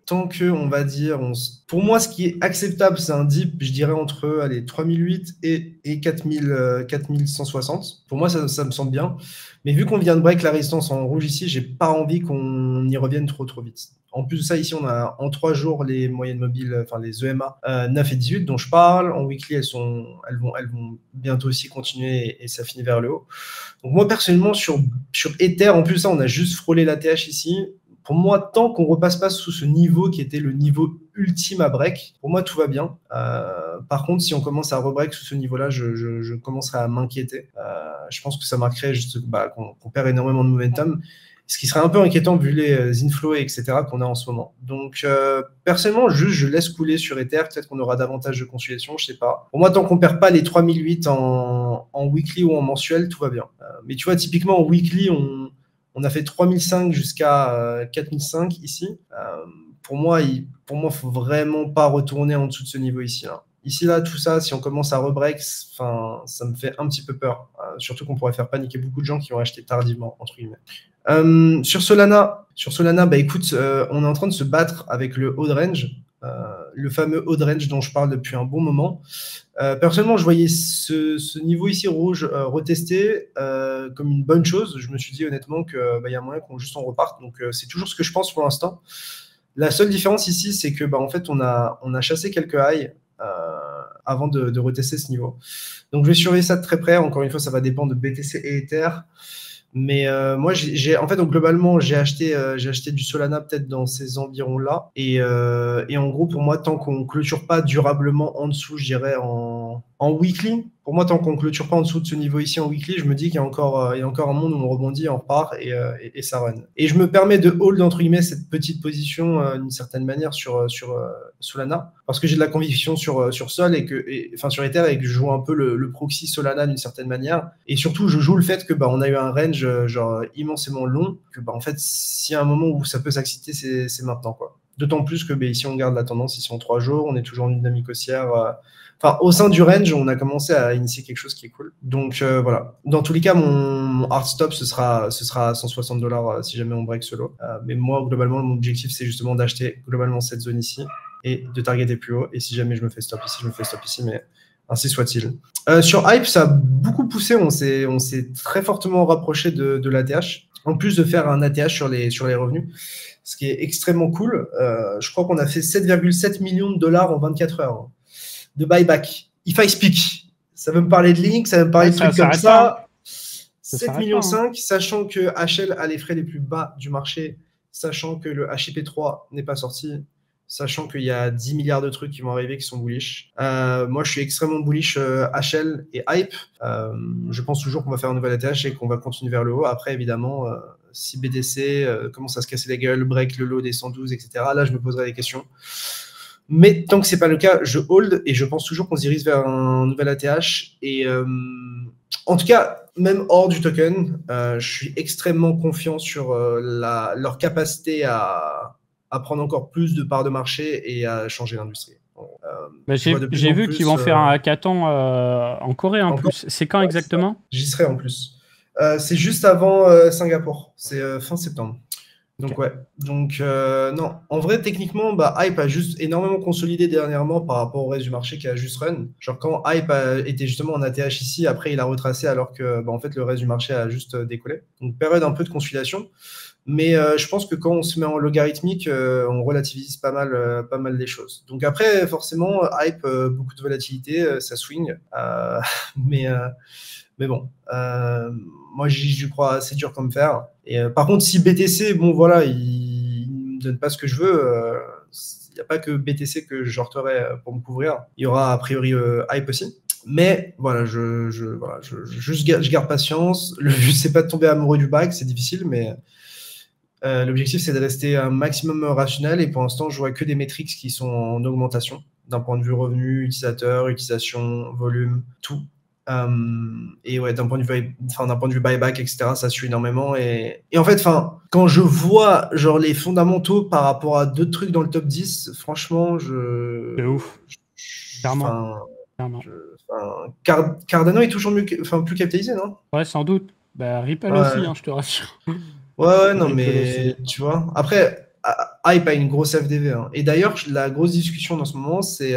on va dire, pour moi, ce qui est acceptable, c'est un dip, je dirais entre allez, 3008 et 4160. Pour moi, ça me semble bien. Mais vu qu'on vient de break la résistance en rouge ici, j'ai pas envie qu'on y revienne trop vite. En plus de ça, ici, on a en 3 jours les moyennes mobiles, enfin les EMA 9 et 18 dont je parle. En weekly, elles vont bientôt aussi continuer et ça finit vers le haut. Donc moi, personnellement, sur Ether, en plus de ça, on a juste frôlé l'ATH ici. Pour moi, tant qu'on repasse pas sous ce niveau qui était le niveau ultime à break, pour moi, tout va bien. Par contre, si on commence à rebreak sous ce niveau-là, je commencerai à m'inquiéter. Je pense que ça marquerait juste qu'on perd énormément de momentum, ce qui serait un peu inquiétant vu les inflows, etc. qu'on a en ce moment. Donc, personnellement, juste je laisse couler sur Ether. Peut-être qu'on aura davantage de consolidation, je sais pas. Pour moi, tant qu'on perd pas les 3008 en weekly ou en mensuel, tout va bien. Mais tu vois, typiquement, en weekly, on a fait 3005 jusqu'à 4005 ici. Pour moi, faut vraiment pas retourner en dessous de ce niveau ici. Là. Ici, là, tout ça, si on commence à rebreak, ça me fait un petit peu peur. Surtout qu'on pourrait faire paniquer beaucoup de gens qui ont acheté tardivement, entre guillemets. Sur Solana, bah écoute, on est en train de se battre avec le haut de range, le fameux haut de range dont je parle depuis un bon moment. Personnellement, je voyais ce niveau ici rouge retesté comme une bonne chose. Je me suis dit honnêtement qu'il y a moyen qu'on juste en reparte. Donc c'est toujours ce que je pense pour l'instant. La seule différence ici, c'est que en fait, on a chassé quelques highs avant de retester ce niveau. Donc je vais surveiller ça de très près. Encore une fois, ça va dépendre de BTC et Ether. Mais moi, en fait, donc, globalement, j'ai acheté du Solana peut-être dans ces environs-là. Et en gros, pour moi, tant qu'on ne clôture pas durablement en dessous, je dirais en weekly, pour moi, tant qu'on ne clôture pas en dessous de ce niveau ici en weekly, je me dis qu'il y a encore un monde où on rebondit, on repart et ça run. Et je me permets de hold, entre guillemets, cette petite position d'une certaine manière sur Solana, parce que j'ai de la conviction sur Sol sur Ether et que je joue un peu le proxy Solana d'une certaine manière. Et surtout, je joue le fait que on a eu un range genre immensément long, que en fait, s'il y a un moment où ça peut s'exciter, c'est maintenant, quoi. D'autant plus que ici, on garde la tendance, ici en 3 jours, on est toujours en dynamique haussière. Au sein du range, on a commencé à initier quelque chose qui est cool. Donc voilà. Dans tous les cas, mon hard stop, ce sera à $160 si jamais on break solo. Mais moi, globalement, mon objectif, c'est justement d'acheter globalement cette zone ici et de targeter plus haut. Et si jamais je me fais stop ici, je me fais stop ici, mais ainsi soit-il. Sur Hype, ça a beaucoup poussé. On s'est très fortement rapproché de l'ATH. En plus de faire un ATH sur les revenus, ce qui est extrêmement cool. Je crois qu'on a fait 7,7 millions de dollars en 24 heures de buyback. If I speak. Ça veut me parler de Link, ça veut me parler de trucs comme ça. 7,5 millions, sachant que HL a les frais les plus bas du marché, sachant que le HIP3 n'est pas sorti, sachant qu'il y a 10 milliards de trucs qui vont arriver qui sont bullish. Moi, je suis extrêmement bullish HL et Hype. Je pense toujours qu'on va faire un nouvel ATH et qu'on va continuer vers le haut. Après, évidemment, si BTC commence à se casser la gueule, break le low des 112, etc., là, je me poserai des questions. Mais tant que ce n'est pas le cas, je hold et je pense toujours qu'on se dirige vers un nouvel ATH. Et en tout cas, même hors du token, je suis extrêmement confiant sur leur capacité à prendre encore plus de parts de marché et à changer l'industrie. J'ai vu qu'ils vont faire un hackathon en Corée en plus. C'est quand exactement ? J'y serai en plus. C'est juste avant Singapour. C'est fin septembre. Donc ouais, non, en vrai techniquement, Hype a juste énormément consolidé dernièrement par rapport au reste du marché qui a juste run. Genre quand Hype était justement en ATH ici, après il a retracé alors que en fait le reste du marché a juste décollé. Donc période un peu de consolidation. Mais je pense que quand on se met en logarithmique, on relativise pas mal les choses. Donc après, forcément, Hype, beaucoup de volatilité, ça swing. Mais bon, moi j'y crois assez dur comme fer. Et par contre, si BTC, il ne me donne pas ce que je veux, il n'y a pas que BTC que je shorterai pour me couvrir. Il y aura a priori Hype aussi. Mais voilà, je garde patience. Le but, c'est pas de tomber amoureux du bac, c'est difficile, mais l'objectif, c'est de rester un maximum rationnel. Et pour l'instant, je vois que des métriques qui sont en augmentation d'un point de vue revenu, utilisateur, utilisation, volume, tout. Et ouais, d'un point de vue buyback, etc., ça suit énormément. Et en fait, quand je vois genre les fondamentaux par rapport à d'autres trucs dans le top 10, franchement, c'est ouf. Clairement. Cardano est toujours plus capitalisé, non ? Ouais, sans doute. Ripple aussi, je te rassure. Ouais, non, Ridicule mais aussi. tu vois. Après, Hype a une grosse FDV, hein. Et d'ailleurs, la grosse discussion dans ce moment, c'est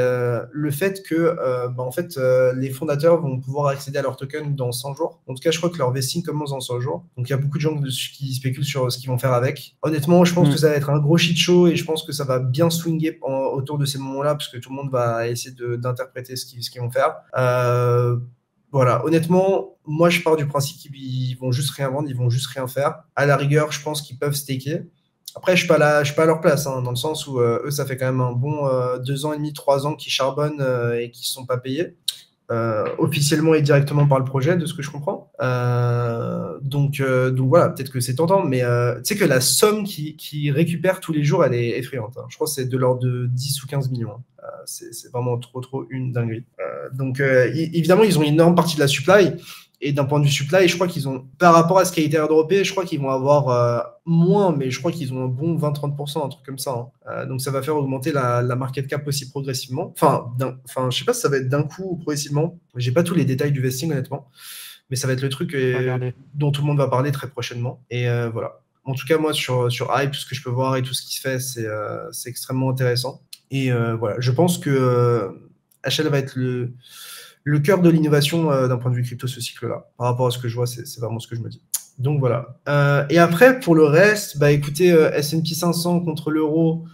le fait que en fait, les fondateurs vont pouvoir accéder à leur token dans 100 jours. En tout cas, je crois que leur vesting commence dans 100 jours. Donc, il y a beaucoup de gens qui spéculent sur ce qu'ils vont faire avec. Honnêtement, je pense que Hmm. ça va être un gros shit show et je pense que ça va bien swinger autour de ces moments-là parce que tout le monde va essayer d'interpréter ce qu'ils vont faire. Voilà, honnêtement, moi je pars du principe qu'ils vont juste rien vendre, ils vont juste rien faire. À la rigueur, je pense qu'ils peuvent staker. Après, je suis pas à leur place, hein, dans le sens où eux, ça fait quand même un bon 2 ans et demi, 3 ans qu'ils charbonnent et qu'ils ne sont pas payés. Officiellement et directement par le projet, de ce que je comprends. Donc voilà, peut-être que c'est tentant, mais tu sais que la somme qu'ils récupèrent tous les jours, elle est effrayante, hein. Je crois que c'est de l'ordre de 10 ou 15 millions, hein. C'est vraiment trop une dinguerie. Évidemment, ils ont une énorme partie de la supply. Et d'un point de vue supply, je crois qu'ils ont, par rapport à ce qui a été airdroppé, je crois qu'ils vont avoir moins, mais je crois qu'ils ont un bon 20-30%, un truc comme ça, hein. Donc ça va faire augmenter la market cap aussi progressivement. Enfin, je sais pas si ça va être d'un coup ou progressivement. J'ai pas tous les détails du vesting, honnêtement. Mais ça va être le truc Regardez. dont tout le monde va parler très prochainement. Et voilà. En tout cas, moi, sur Hype, tout ce que je peux voir et tout ce qui se fait, c'est extrêmement intéressant. Et voilà, je pense que HL va être le cœur de l'innovation d'un point de vue crypto ce cycle-là. Par rapport à ce que je vois, c'est vraiment ce que je me dis. Donc voilà. Et après, pour le reste, bah écoutez, S&P 500 contre l'euro,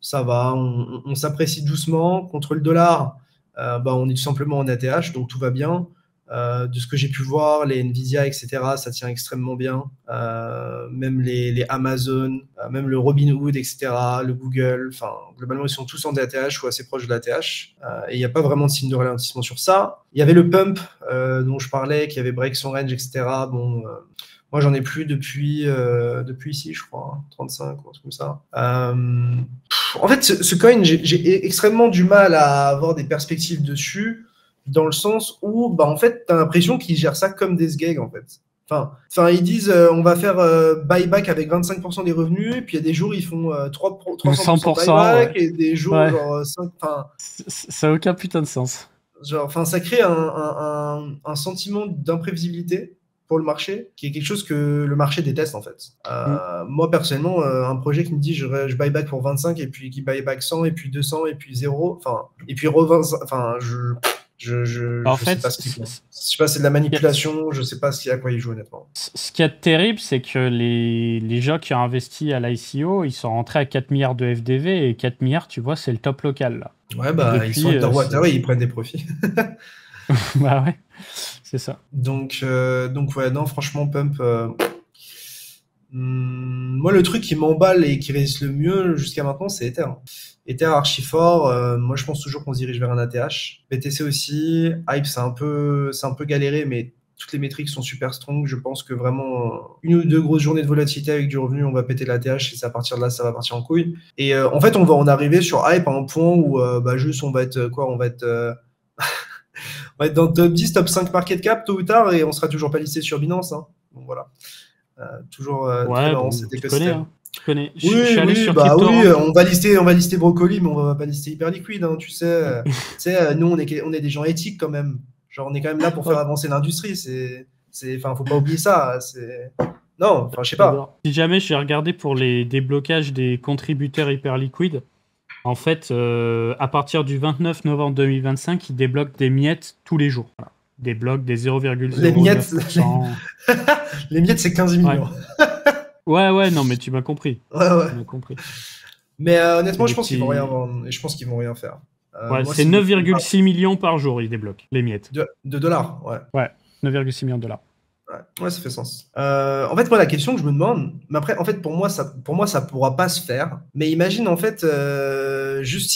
ça va, on s'apprécie doucement. Contre le dollar, bah, on est tout simplement en ATH, donc tout va bien. De ce que j'ai pu voir, les Nvidia, etc., ça tient extrêmement bien. Même les Amazon, même le Robinhood, etc., le Google, enfin, globalement, ils sont tous en DATH ou assez proches de l'ATH. Et il n'y a pas vraiment de signe de ralentissement sur ça. Il y avait le pump dont je parlais, qui avait break son range, etc. Bon, moi, j'en ai plus depuis ici, je crois, hein, 35 ou un truc comme ça. En fait, ce coin, j'ai extrêmement du mal à avoir des perspectives dessus, dans le sens où, bah, en fait, tu as l'impression qu'ils gèrent ça comme des SGEG, en fait. Enfin, ils disent on va faire buyback avec 25% des revenus, et puis il y a des jours ils font 300% 100%, buyback, ouais. et des jours Ouais. genre 5. Ça n'a aucun putain de sens. Enfin, ça crée un sentiment d'imprévisibilité pour le marché, qui est quelque chose que le marché déteste en fait. Hmm. Moi personnellement, un projet qui me dit je buy back pour 25 et puis qui buy back 100 et puis 200 et puis 0, enfin, et puis revend, enfin, En je sais fait, pas ce qu'ils font. Je sais pas, c'est de la manipulation, je sais pas à quoi ils jouent honnêtement. ce qui est terrible, c'est que les gens qui ont investi à l'ICO, ils sont rentrés à 4 milliards de FDV et 4 milliards, tu vois, c'est le top local là. Ouais, Et bah, ils sont depuis, underwater et ils prennent des profits. bah ouais, c'est ça. Donc ouais, non, franchement, Pump. Moi, le truc qui m'emballe et qui résiste le mieux jusqu'à maintenant, c'est Ether. Ether archi fort. Moi, je pense toujours qu'on se dirige vers un ATH. BTC aussi. Hype, c'est un peu galéré, mais toutes les métriques sont super strong. Je pense que vraiment, une ou deux grosses journées de volatilité avec du revenu, on va péter l'ATH et c'est à partir de là, ça va partir en couille. Et en fait, on va en arriver sur Hype à un point où, bah, juste, on va être quoi? On va être dans le top 10, top 5 market cap tôt ou tard et on sera toujours pas listé sur Binance, hein. Donc voilà. Toujours très Ouais, marrant bon, cet tu connais, écosystème. hein. Tu connais. Je Oui, suis allé oui, sur bah oui, CryptoRank. on va lister Brocoli, mais on va pas lister Hyperliquid, hein, tu sais. Nous, on est des gens éthiques quand même. Genre, on est quand même là pour faire Hop, avancer l'industrie. Enfin, faut pas oublier ça. Non, enfin, je sais pas. j'adore. Si jamais j'ai regardé pour les déblocages des contributeurs Hyperliquid, en fait, à partir du 29 novembre 2025, ils débloquent des miettes tous les jours. Voilà. Des blocs des Les miettes, 0,09%. les miettes, c'est 15 Ouais. millions. Ouais, ouais, non, mais tu m'as compris. Ouais, ouais. Tu m'as compris. Mais C'est honnêtement, je des pense qu'ils vont rien petits. vendre et je pense qu'ils vont rien faire. Ouais, Moi, c'est s'ils 9,6 millions par jour, ils débloquent, les miettes. de dollars, ouais. Ouais, 9,6 millions de dollars. Ouais, ça fait sens. En fait, moi, la question que je me demande, mais après, en fait, pour moi, ça pourra pas se faire. Mais imagine, en fait, juste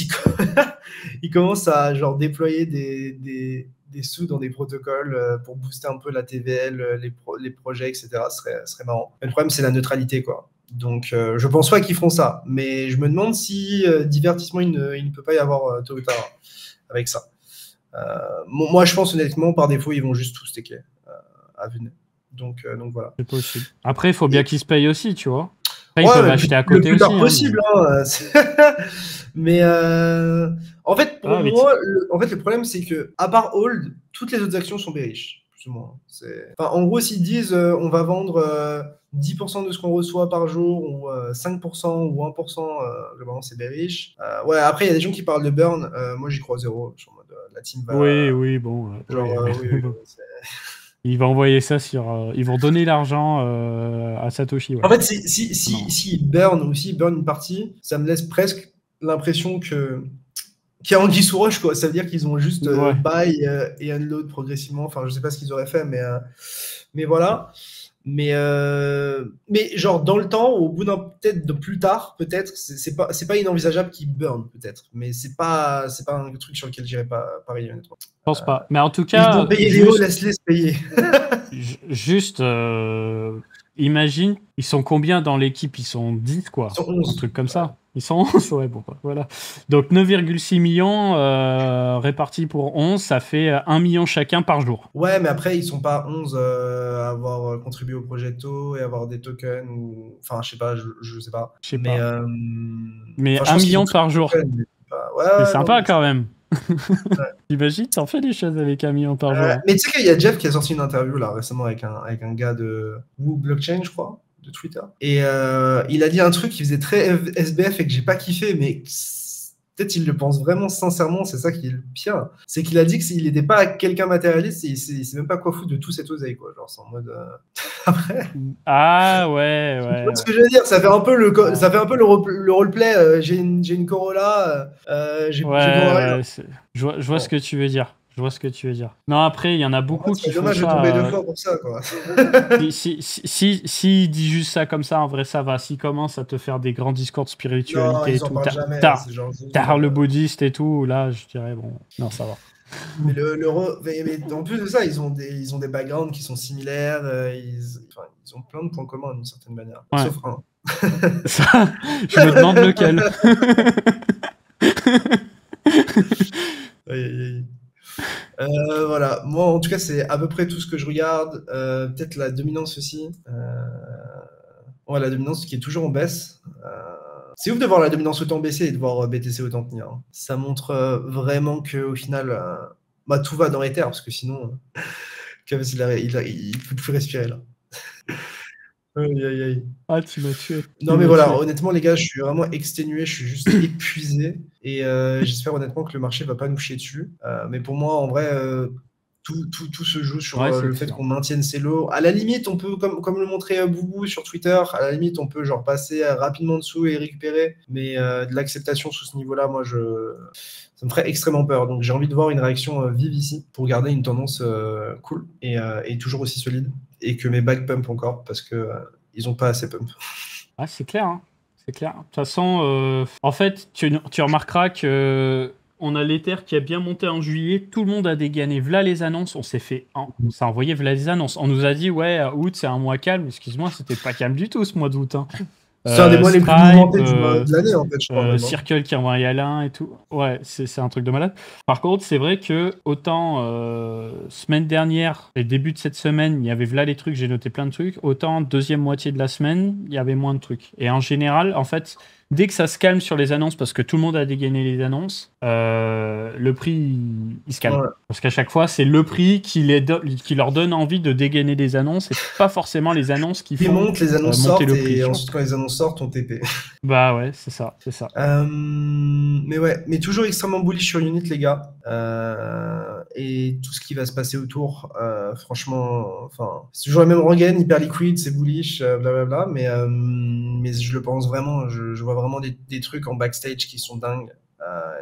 ils commencent à genre déployer des sous dans des protocoles pour booster un peu la TVL, les projets, etc. Serait marrant. Mais le problème, c'est la neutralité, quoi. Donc, je pense pas qu'ils feront ça. Mais je me demande si divertissement, il ne peut pas y avoir tôt ou tard avec ça. Moi, je pense honnêtement, par défaut, ils vont juste tout stacker à vue de nez. Donc voilà. C'est possible. Après, il faut bien Et, qu'ils se payent aussi, tu vois. Après, ils ouais, peuvent mais acheter à le côté plus aussi, tard hein, mais... possible, hein. Mais en fait, pour Ah, mais moi, le problème, c'est que à part Hold, toutes les autres actions sont bearish, plus ou moins. Enfin, en gros, s'ils disent on va vendre 10% de ce qu'on reçoit par jour, ou 5% ou 1%, globalement, c'est bearish. Ouais, après, il y a des gens qui parlent de burn. Moi, j'y crois zéro. Je suis en mode, la team va. Oui, bon. Genre, Oui. oui, Ils vont envoyer ça sur. Ils vont donner l'argent à Satoshi. Ouais. En fait, si burn ou si burn une partie, ça me laisse presque l'impression qu'il y a anguille sous roche, quoi. Ça veut dire qu'ils ont juste Ouais. buy et unload progressivement. Enfin, je sais pas ce qu'ils auraient fait, mais voilà. Mais genre dans le temps, au bout d'un peut-être de plus tard, peut-être, c'est pas inenvisageable qu'ils burn, peut-être. Mais c'est pas un truc sur lequel j'irais pas parier, honnêtement. Je pense pas. Mais en tout Ils vont cas, payer les hauts, laisse-les se payer. juste imagine, ils sont combien dans l'équipe? Ils sont 10, quoi. Ils sont 11. Un truc comme ça. Ils sont 11, ouais, bon, voilà. Donc 9,6 millions répartis pour 11, ça fait 1 million chacun par jour. Ouais, mais après, ils sont pas 11 à avoir contribué au projet TO et avoir des tokens ou. Enfin, je sais pas, je sais pas. Je sais mais, pas. euh, Mais enfin, je 1 pense qu'ils ont million tous par des jour. tokens, mais pas- Ouais, C'est ouais, sympa non, quand même. Ouais. T'imagines, t'en fais des choses avec 1 million par jour. Hein. Mais tu sais qu'il y a Jeff qui a sorti une interview là récemment avec un gars de Woo Blockchain, je crois, de Twitter. Et il a dit un truc qui faisait très SBF et que j'ai pas kiffé, mais peut-être il le pense vraiment sincèrement, c'est ça qui est le pire. C'est qu'il a dit que s'il n'était pas quelqu'un matérialiste, il sait même pas quoi foutre de tout cette oseille, quoi. Genre, c'est en mode. Après. Ah ouais, Tu ouais. vois ce que je veux dire? Ça fait un peu le roleplay. J'ai une Corolla, j'ai besoin de rien. Ouais, je vois ce que tu veux dire. Je vois ce que tu veux dire. Non, après, il y en a En beaucoup fait, qui c'est font dommage de tomber 2 ça. fois pour ça, quoi. Si dit juste ça comme ça, en vrai, ça va. S'il commence à te faire des grands discours de Non, spiritualité et ils en tout, parlent jamais. C'est genre. t'as le bouddhiste et tout, là, je dirais, bon, non, ça va. Mais, mais en plus de ça, ils ont des backgrounds qui sont similaires. Ils ont plein de points communs d'une certaine manière. Ouais. Sauf un. Ça, je me demande lequel. Aïe, aïe, aïe. Voilà, moi en tout cas c'est à peu près tout ce que je regarde. Peut-être la dominance aussi. Ouais, la dominance qui est toujours en baisse. C'est ouf de voir la dominance autant baisser et de voir BTC autant tenir. Hein. Ça montre vraiment qu'au final, bah, tout va dans les terres parce que sinon, Kevin, il peut plus respirer là. Aïe, aïe, aïe. Ah, tu m'as tué. Non, mais voilà, honnêtement, les gars, je suis vraiment exténué, je suis juste épuisé. Et j'espère honnêtement que le marché va pas nous chier dessus. Mais pour moi, en vrai, tout se joue sur le fait qu'on maintienne ces lots. À la limite, on peut, comme le montrait Boubou sur Twitter, à la limite, on peut genre passer rapidement dessous et récupérer. Mais de l'acceptation sous ce niveau-là, moi, ça me ferait extrêmement peur. Donc j'ai envie de voir une réaction vive ici pour garder une tendance cool et toujours aussi solide. Et que mes bags pump encore parce que ils ont pas assez pump. Ah, c'est clair, hein. C'est clair. De toute façon, en fait, tu remarqueras que on a l'Ether qui a bien monté en juillet. Tout le monde a dégainé. V'là les annonces. On s'est fait. On s'est envoyé v'là les annonces. On nous a dit, ouais, août, c'est un mois calme. Excuse-moi, c'était pas calme du tout ce mois d'août. Hein. C'est un des mois les plus mouvementés de l'année, en fait, je crois. Circle qui envoie Yalin et tout. Ouais, c'est un truc de malade. Par contre, c'est vrai que autant semaine dernière et début de cette semaine, il y avait là les trucs, j'ai noté plein de trucs. Autant deuxième moitié de la semaine, il y avait moins de trucs. Et en général, en fait, dès que ça se calme sur les annonces, parce que tout le monde a dégainé les annonces, le prix, il se calme. Ouais. Parce qu'à chaque fois, c'est le prix qui leur donne envie de dégainer des annonces et pas forcément les annonces qui font monter les annonces monter sortent le prix. Et ensuite, quand les annonces sortent, on TP. Bah ouais, c'est ça. Mais ouais, mais toujours extrêmement bullish sur Unit, les gars. Et tout ce qui va se passer autour, franchement, enfin, c'est toujours la même rengaine, hyper liquide, c'est bullish, blablabla. Mais je le pense vraiment, je vois vraiment des trucs en backstage qui sont dingues.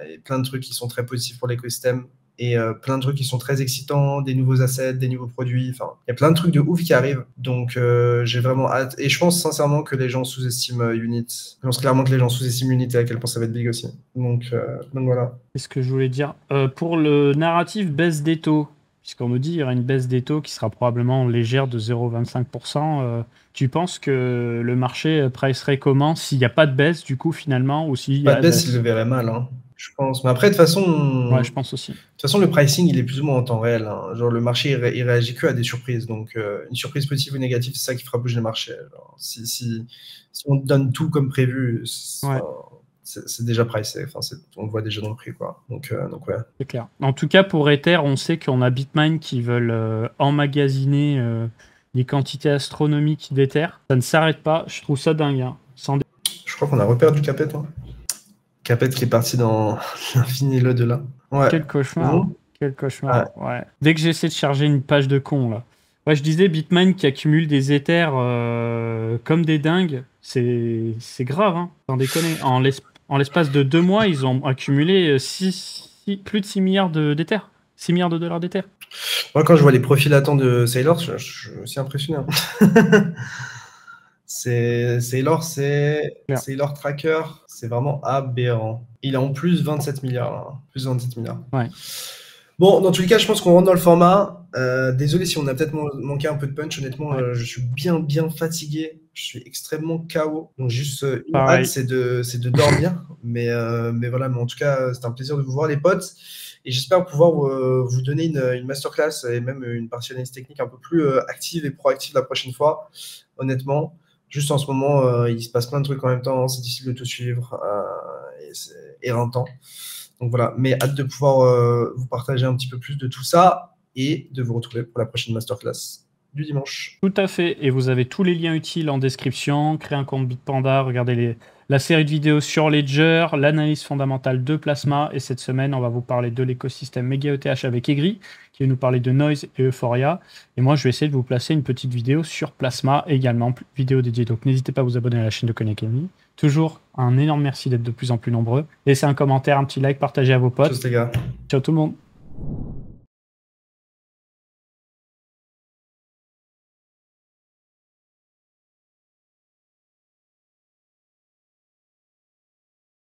Et plein de trucs qui sont très positifs pour l'écosystème. Et plein de trucs qui sont très excitants, des nouveaux assets, des nouveaux produits. Enfin, il y a plein de trucs de ouf qui arrivent. Donc, j'ai vraiment hâte. Et je pense sincèrement que les gens sous-estiment Unit. Je pense clairement que les gens sous-estiment Unit et à quel point ça va être big aussi. Donc voilà. Qu'est-ce que je voulais dire pour le narratif baisse des taux, puisqu'on nous dit qu'il y aura une baisse des taux qui sera probablement légère de 0,25%. Tu penses que le marché pricerait comment s'il n'y a pas de baisse, du coup, finalement, ou s'il y a pas de baisse, il le verrait mal, hein. Je pense. Mais après, de toute façon. Ouais, je pense aussi. De toute façon, le pricing, il est plus ou moins en temps réel. Hein. Genre, le marché, il réagit que à des surprises. Donc, une surprise positive ou négative, c'est ça qui fera bouger le marché. Genre, si on donne tout comme prévu, c'est déjà pricé. Enfin, on le voit déjà dans le prix, quoi. Donc ouais. C'est clair. En tout cas, pour Ether, on sait qu'on a Bitmain qui veulent emmagasiner des quantités astronomiques d'Ether. Ça ne s'arrête pas, je trouve ça dingue. Hein. Je crois qu'on a reperdu Capet. Hein. Capet qui est parti dans l'infini et l'au-delà. Ouais. Quel cauchemar. Quel cauchemar. Ouais. Dès que j'essaie de charger une page de con, là. Ouais, je disais, Bitmain qui accumule des Ethers comme des dingues, c'est grave, hein. Sans déconner. En l'espace de 2 mois, ils ont accumulé plus de 6 milliards d'Ethers. 6 milliards de dollars d'Ether. Moi, quand je vois les profils latents de Sailor, je suis impressionné. Sailor, Sailor Tracker, c'est vraiment aberrant. Il a en plus 27 milliards. Là. Plus 27 milliards. Ouais. Bon, dans tous les cas, je pense qu'on rentre dans le format. Désolé si on a peut-être manqué un peu de punch. Honnêtement, je suis bien fatigué. Je suis extrêmement KO. Donc, juste une hâte, c'est de dormir. mais voilà, mais en tout cas, c'est un plaisir de vous voir, les potes. Et j'espère pouvoir vous donner une masterclass et même une partie d'analyse technique un peu plus active et proactive la prochaine fois. Honnêtement, juste en ce moment, il se passe plein de trucs en même temps. C'est difficile de tout suivre et c'est éreintant. Donc voilà, mais hâte de pouvoir vous partager un petit peu plus de tout ça et de vous retrouver pour la prochaine masterclass du dimanche. Tout à fait, et vous avez tous les liens utiles en description. Créez un compte Bitpanda, regardez la série de vidéos sur Ledger, l'analyse fondamentale de Plasma, et cette semaine, on va vous parler de l'écosystème MegaETH avec Egri, qui va nous parler de Noise et Euphoria. Et moi, je vais essayer de vous placer une petite vidéo sur Plasma également, vidéo dédiée. Donc n'hésitez pas à vous abonner à la chaîne de Konekami. Toujours un énorme merci d'être de plus en plus nombreux. Laissez un commentaire, un petit like, partagez à vos potes. Tchuss les gars. Ciao tout le monde.